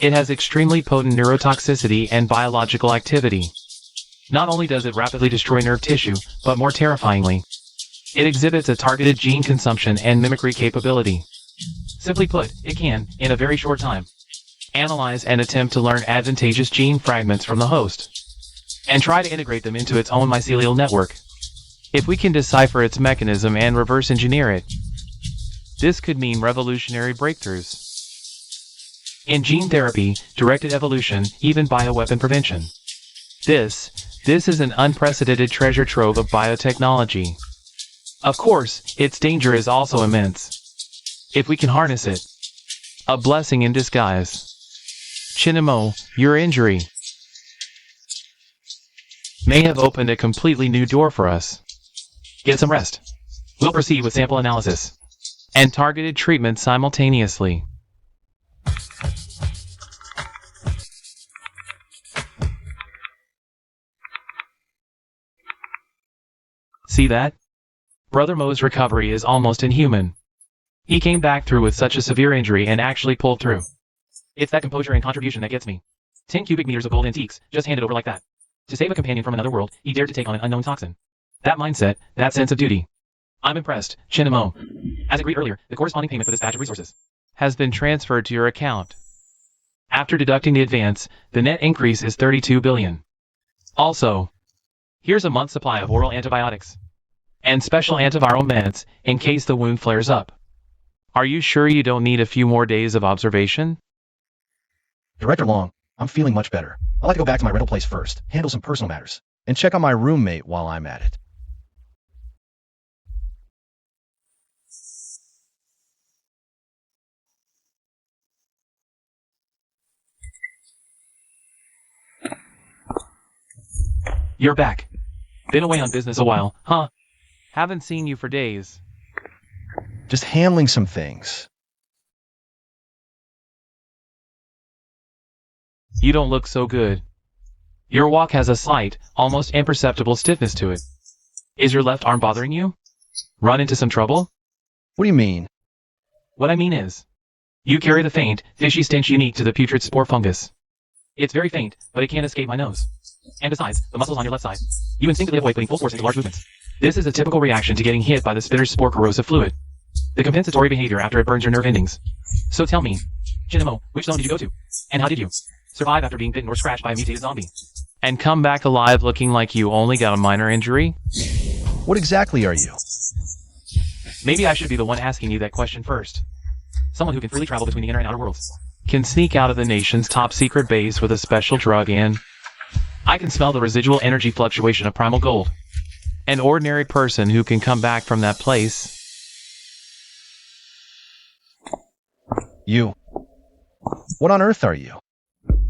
It has extremely potent neurotoxicity and biological activity. Not only does it rapidly destroy nerve tissue, but more terrifyingly, it exhibits a targeted gene consumption and mimicry capability. Simply put, it can, in a very short time, analyze and attempt to learn advantageous gene fragments from the host, and try to integrate them into its own mycelial network. If we can decipher its mechanism and reverse engineer it, this could mean revolutionary breakthroughs in gene therapy, directed evolution, even bioweapon prevention. This is an unprecedented treasure trove of biotechnology. Of course, its danger is also immense. If we can harness it, a blessing in disguise. Chinamo, your injury may have opened a completely new door for us. Get some rest. We'll proceed with sample analysis and targeted treatment simultaneously. See that? Brother Mo's recovery is almost inhuman. He came back through with such a severe injury and actually pulled through. It's that composure and contribution that gets me. 10 cubic meters of gold antiques, just handed over like that. To save a companion from another world, he dared to take on an unknown toxin. That mindset, that sense of duty. I'm impressed, Chinamo. As agreed earlier, the corresponding payment for this batch of resources has been transferred to your account. After deducting the advance, the net increase is 32 billion. Also, here's a month's supply of oral antibiotics and special antiviral meds in case the wound flares up. Are you sure you don't need a few more days of observation? Director Long, I'm feeling much better. I'd like to go back to my rental place first, handle some personal matters, and check on my roommate while I'm at it. You're back. Been away on business a while, huh? Haven't seen you for days. Just handling some things. You don't look so good. Your walk has a slight, almost imperceptible stiffness to it. Is your left arm bothering you? Run into some trouble? What do you mean? What I mean is, you carry the faint, fishy stench unique to the putrid spore fungus. It's very faint, but it can't escape my nose. And besides, the muscles on your left side, you instinctively avoid putting full force into large movements. This is a typical reaction to getting hit by the spitter's spore corrosive fluid. The compensatory behavior after it burns your nerve endings. So tell me, Chinamo, which zone did you go to? And how did you survive after being bitten or scratched by a mutated zombie? And come back alive looking like you only got a minor injury? What exactly are you? Maybe I should be the one asking you that question first. Someone who can freely travel between the inner and outer worlds. Can sneak out of the nation's top secret base with a special drug and... I can smell the residual energy fluctuation of primal gold. An ordinary person who can come back from that place. You. What on earth are you?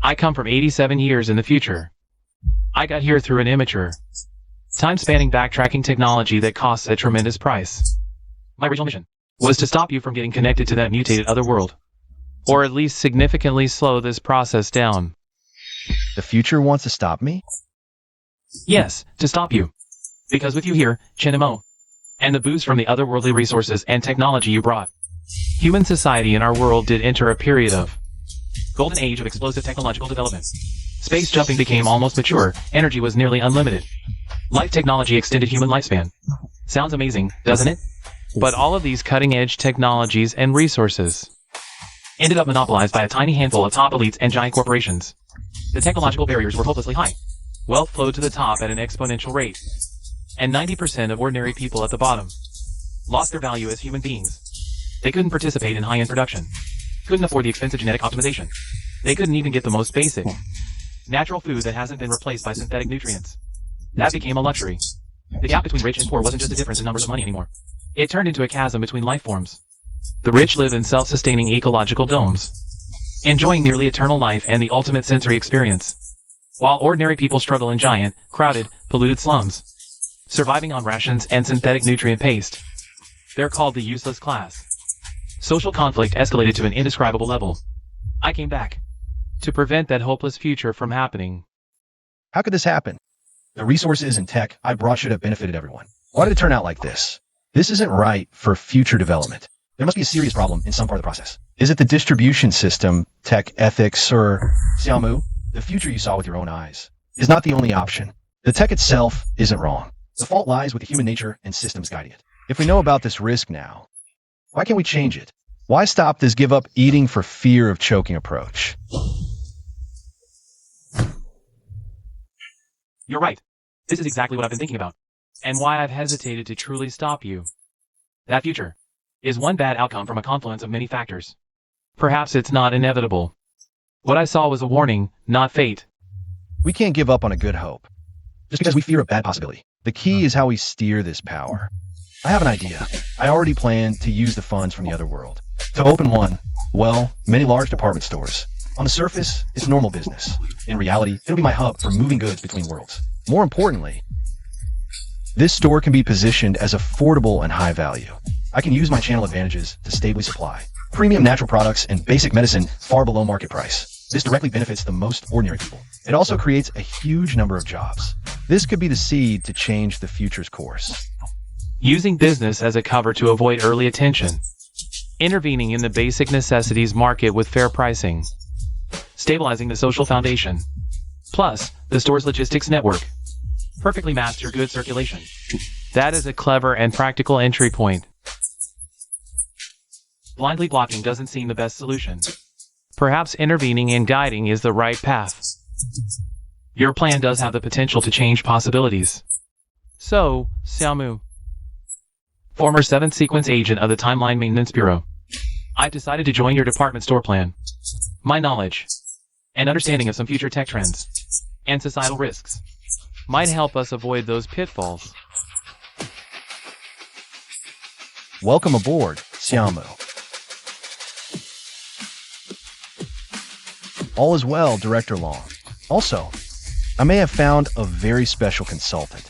I come from 87 years in the future. I got here through an immature, time-spanning backtracking technology that costs a tremendous price. My original mission was to stop you from getting connected to that mutated other world. Or at least significantly slow this process down. The future wants to stop me? Yes, to stop you. Because with you here, Chinamo, and the boost from the otherworldly resources and technology you brought, human society in our world did enter a period of golden age of explosive technological development. Space jumping became almost mature, energy was nearly unlimited. Life technology extended human lifespan. Sounds amazing, doesn't it? But all of these cutting-edge technologies and resources ended up monopolized by a tiny handful of top elites and giant corporations. The technological barriers were hopelessly high. Wealth flowed to the top at an exponential rate. And 90% of ordinary people at the bottom lost their value as human beings. They couldn't participate in high-end production. Couldn't afford the expensive genetic optimization. They couldn't even get the most basic natural food that hasn't been replaced by synthetic nutrients. That became a luxury. The gap between rich and poor wasn't just a difference in numbers of money anymore. It turned into a chasm between life forms. The rich live in self-sustaining ecological domes, enjoying nearly eternal life and the ultimate sensory experience, while ordinary people struggle in giant, crowded, polluted slums, surviving on rations and synthetic nutrient paste. They're called the useless class. Social conflict escalated to an indescribable level. I came back to prevent that hopeless future from happening. How could this happen? The resources and tech I brought should have benefited everyone. Why did it turn out like this? This isn't right for future development. There must be a serious problem in some part of the process. Is it the distribution system, tech ethics, or Xiaomu? The future you saw with your own eyes is not the only option. The tech itself isn't wrong. The fault lies with the human nature and systems guiding it. If we know about this risk now, why can't we change it? Why stop this give up eating for fear of choking approach? You're right. This is exactly what I've been thinking about, and why I've hesitated to truly stop you. That future is one bad outcome from a confluence of many factors. Perhaps it's not inevitable. What I saw was a warning, not fate. We can't give up on a good hope, just because we fear a bad possibility. The key is how we steer this power. I have an idea. I already plan to use the funds from the other world to open one, well, many large department stores. On the surface, it's normal business. In reality, it'll be my hub for moving goods between worlds. More importantly, this store can be positioned as affordable and high value. I can use my channel advantages to stably supply premium natural products and basic medicine far below market price. This directly benefits the most ordinary people. It also creates a huge number of jobs. This could be the seed to change the future's course. Using business as a cover to avoid early attention. Intervening in the basic necessities market with fair pricing. Stabilizing the social foundation. Plus, the store's logistics network. Perfectly maps your goods circulation. That is a clever and practical entry point. Blindly blocking doesn't seem the best solution. Perhaps intervening and guiding is the right path. Your plan does have the potential to change possibilities. So, Xiaomu, former 7th Sequence agent of the Timeline Maintenance Bureau, I've decided to join your department store plan. My knowledge and understanding of some future tech trends and societal risks might help us avoid those pitfalls. Welcome aboard, Xiaomu. All is well, Director Long. Also, I may have found a very special consultant.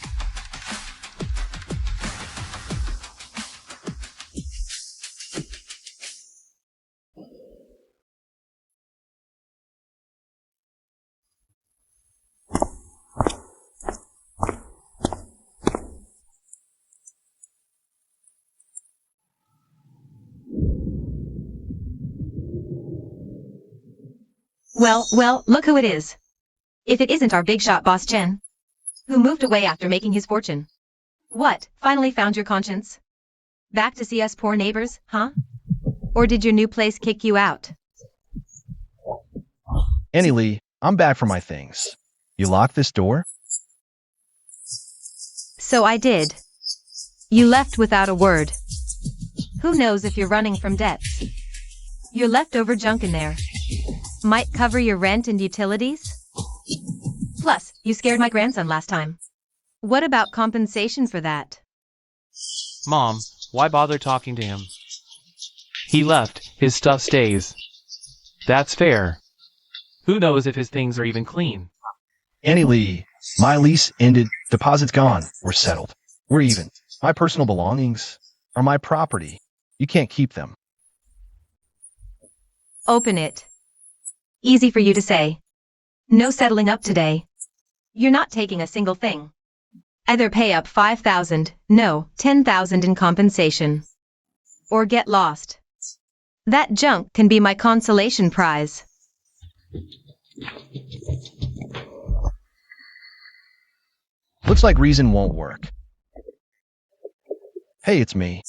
Well, look who it is. If it isn't our big shot boss Chen, who moved away after making his fortune. What, finally found your conscience? Back to see us poor neighbors, huh? Or did your new place kick you out? Annie Lee, I'm back for my things. You locked this door? So I did. You left without a word. Who knows if you're running from debts? Your leftover junk in there might cover your rent and utilities? Plus, you scared my grandson last time. What about compensation for that? Mom, why bother talking to him? He left, his stuff stays. That's fair. Who knows if his things are even clean? Annie Lee, my lease ended, deposits gone, we're settled. We're even. My personal belongings are my property. You can't keep them. Open it. Easy for you to say. No settling up today. You're not taking a single thing. Either pay up 5,000, no, 10,000 in compensation. Or get lost. That junk can be my consolation prize. Looks like reason won't work. Hey, it's me.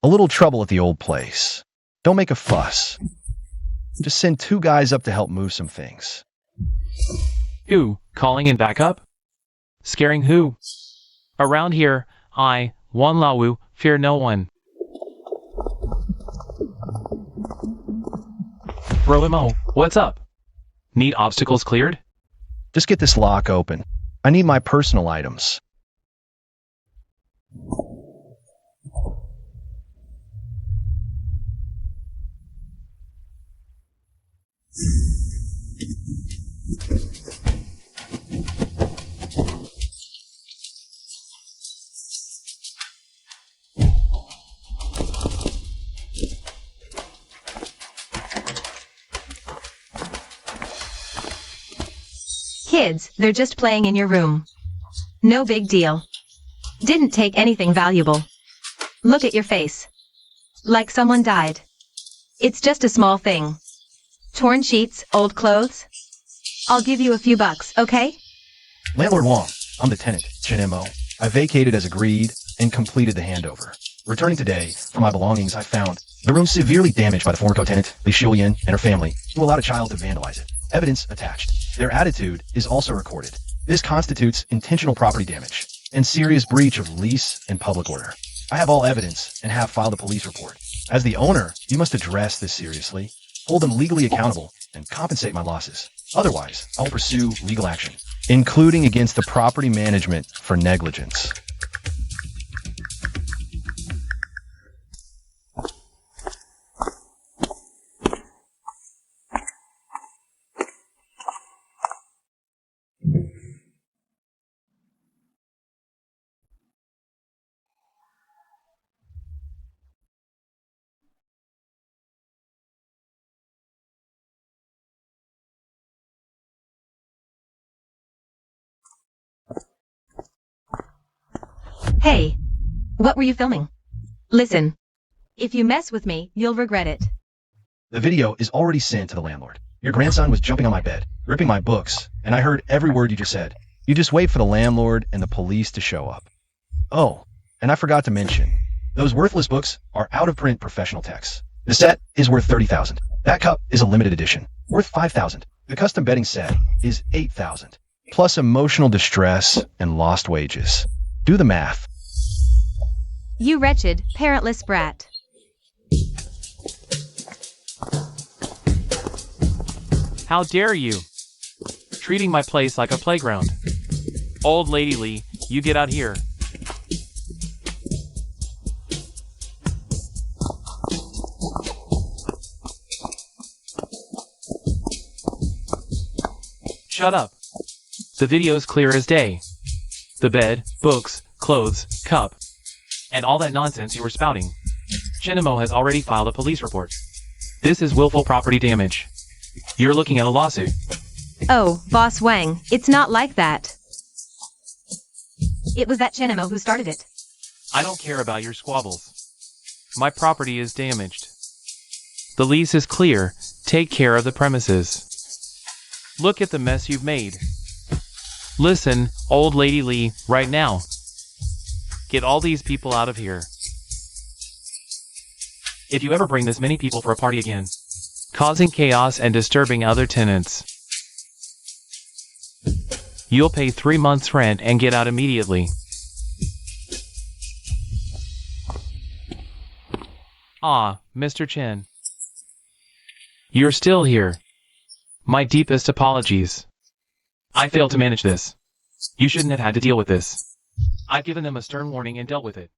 A little trouble at the old place. Don't make a fuss. Just send 2 guys up to help move some things. Who? Calling in backup? Scaring who? Around here, I, Wan Lawu, fear no one. Roimo, what's up? Need obstacles cleared? Just get this lock open. I need my personal items. Kids, they're just playing in your room. No big deal. Didn't take anything valuable. Look at your face. Like someone died. It's just a small thing. Torn sheets, old clothes. I'll give you a few bucks, okay? Landlord Wong, I'm the tenant, Chen Mo. I vacated as agreed and completed the handover. Returning today, for my belongings I found the room severely damaged by the former co-tenant, Li Xiuyan, and her family, who allowed a child to vandalize it. Evidence attached. Their attitude is also recorded. This constitutes intentional property damage and serious breach of lease and public order. I have all evidence and have filed a police report. As the owner, you must address this seriously, hold them legally accountable, and compensate my losses. Otherwise, I will pursue legal action, including against the property management for negligence. Hey, what were you filming? Listen, if you mess with me, you'll regret it. The video is already sent to the landlord. Your grandson was jumping on my bed, ripping my books, and I heard every word you just said. You just wait for the landlord and the police to show up. Oh, and I forgot to mention, those worthless books are out-of-print professional texts. The set is worth 30,000. That cup is a limited edition, worth 5,000. The custom bedding set is 8,000, plus emotional distress and lost wages. Do the math. You wretched, parentless brat. How dare you? Treating my place like a playground. Old Lady Lee, you get out here. Shut up. The video's clear as day. The bed, books, clothes, cup, and all that nonsense you were spouting. Chinamo has already filed a police report. This is willful property damage. You're looking at a lawsuit. Oh, Boss Wang, it's not like that. It was that Chinamo who started it. I don't care about your squabbles. My property is damaged. The lease is clear. Take care of the premises. Look at the mess you've made. Listen, Old Lady Lee, right now. Get all these people out of here. If you ever bring this many people for a party again, causing chaos and disturbing other tenants, you'll pay 3 months' rent and get out immediately. Ah, Mr. Chen. You're still here. My deepest apologies. I failed to manage this. You shouldn't have had to deal with this. I've given them a stern warning and dealt with it.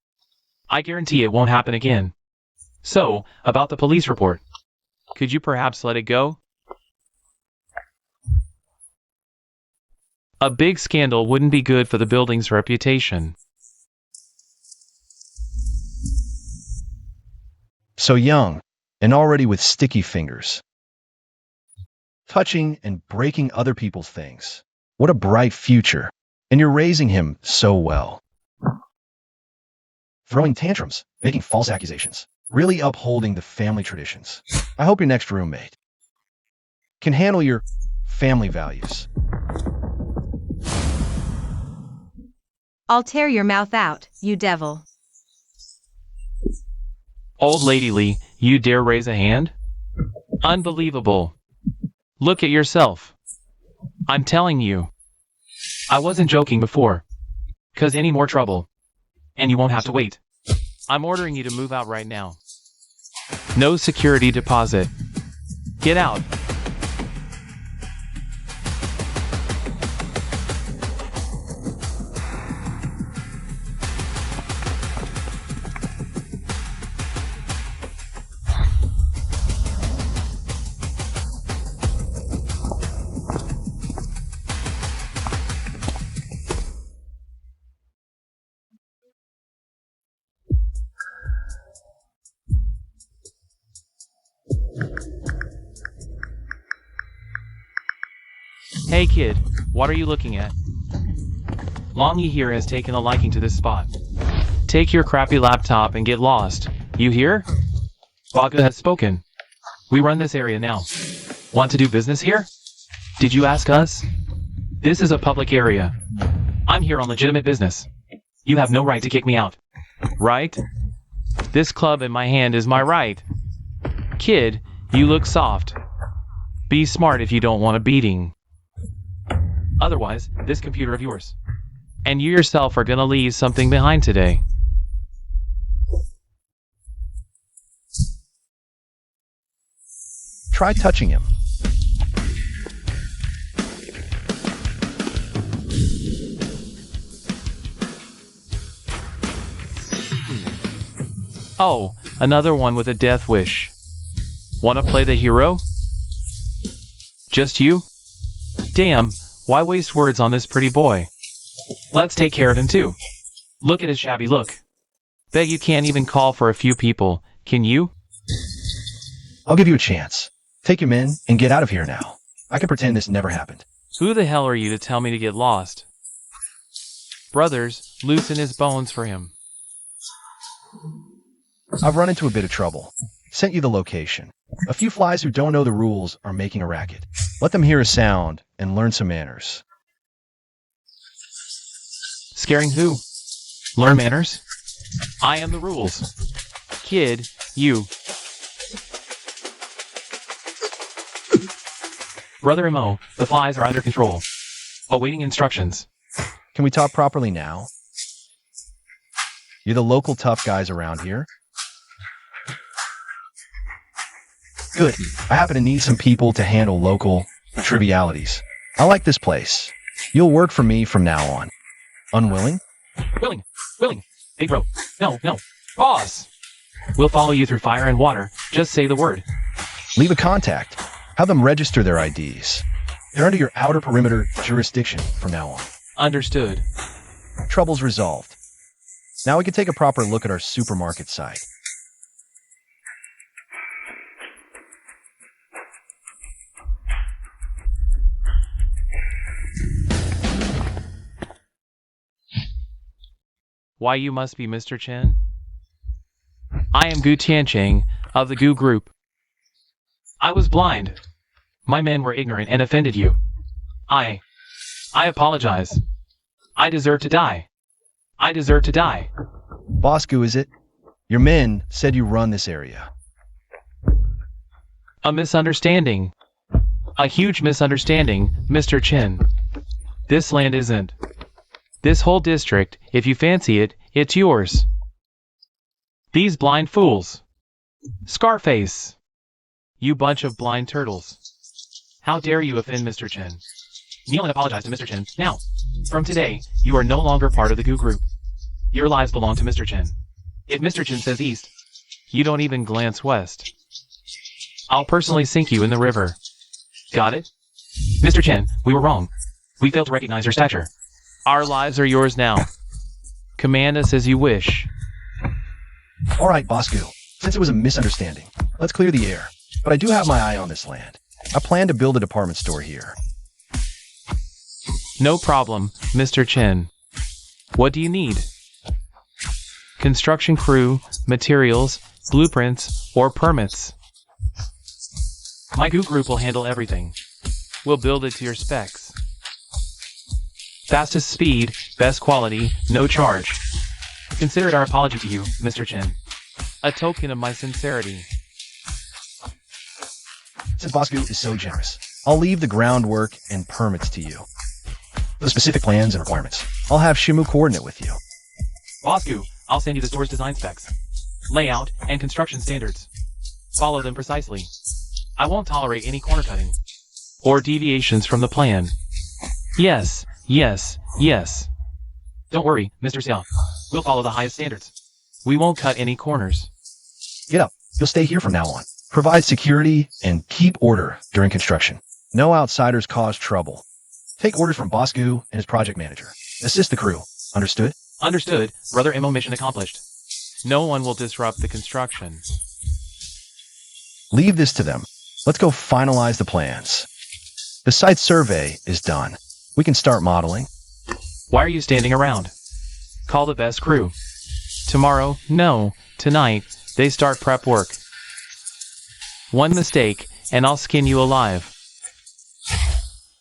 I guarantee it won't happen again. So, about the police report. Could you perhaps let it go? A big scandal wouldn't be good for the building's reputation. So young, and already with sticky fingers. Touching and breaking other people's things. What a bright future. And you're raising him so well. Throwing tantrums, making false accusations, really upholding the family traditions. I hope your next roommate can handle your family values. I'll tear your mouth out, you devil. Old Lady Lee, you dare raise a hand? Unbelievable. Look at yourself. I'm telling you. I wasn't joking before. 'Cause any more trouble. And you won't have to wait. I'm ordering you to move out right now. No security deposit. Get out. Hey kid, what are you looking at? Longy here has taken a liking to this spot. Take your crappy laptop and get lost. You hear? Baga has spoken. We run this area now. Want to do business here? Did you ask us? This is a public area. I'm here on legitimate business. You have no right to kick me out. Right? This club in my hand is my right. Kid, you look soft. Be smart if you don't want a beating. Otherwise, this computer of yours. And you yourself are gonna leave something behind today. Try touching him. Oh, another one with a death wish. Wanna play the hero? Just you? Damn, why waste words on this pretty boy? Let's take care of him too. Look at his shabby look. Bet you can't even call for a few people, can you? I'll give you a chance. Take him in and get out of here now. I can pretend this never happened. Who the hell are you to tell me to get lost? Brothers, loosen his bones for him. I've run into a bit of trouble. Sent you the location. A few flies who don't know the rules are making a racket. Let them hear a sound and learn some manners. Scaring who? Learn manners? I am the rules. Kid, you. Brother Mo, the flies are under control. Awaiting instructions. Can we talk properly now? You're the local tough guys around here. Good. I happen to need some people to handle local Trivialities. I like this place. You'll work for me from now on. Unwilling? Willing. Big bro. No. Boss! We'll follow you through fire and water. Just say the word. Leave a contact. Have them register their IDs. They're under your outer perimeter jurisdiction from now on. Understood. Troubles resolved. Now we can take a proper look at our supermarket site. Why, you must be Mr. Chen? I am Gu Tiancheng of the Gu Group. I was blind. My men were ignorant and offended you. I apologize. I deserve to die. Bosco, is it? Your men said you run this area. A misunderstanding. A huge misunderstanding, Mr. Chen. This land isn't. This whole district, if you fancy it, it's yours. These blind fools. Scarface. You bunch of blind turtles. How dare you offend Mr. Chen? Kneel and apologize to Mr. Chen, now. From today, you are no longer part of the Gu Group. Your lives belong to Mr. Chen. If Mr. Chen says east, you don't even glance west. I'll personally sink you in the river. Got it? Mr. Chen, we were wrong. We failed to recognize your stature. Our lives are yours now. Command us as you wish. All right, Bosco. Since it was a misunderstanding, let's clear the air. But I do have my eye on this land. I plan to build a department store here. No problem, Mr. Chen. What do you need? Construction crew, materials, blueprints, or permits? My Gu Group will handle everything. We'll build it to your specs. Fastest speed, best quality, no charge. Consider it our apology to you, Mr. Chen. A token of my sincerity. Since Bosco is so generous, I'll leave the groundwork and permits to you. The specific plans and requirements, I'll have Shimu coordinate with you. Bosco, I'll send you the store's design specs, layout, and construction standards. Follow them precisely. I won't tolerate any corner cutting or deviations from the plan. Yes. Don't worry, Mr. Xiao. We'll follow the highest standards. We won't cut any corners. Get up. You'll stay here from now on. Provide security and keep order during construction. No outsiders cause trouble. Take orders from Bosco and his project manager. Assist the crew. Understood? Understood. Brother Mo, mission accomplished. No one will disrupt the construction. Leave this to them. Let's go finalize the plans. The site survey is done. We can start modeling. Why are you standing around? Call the best crew. Tomorrow, no, tonight, they start prep work. One mistake, and I'll skin you alive.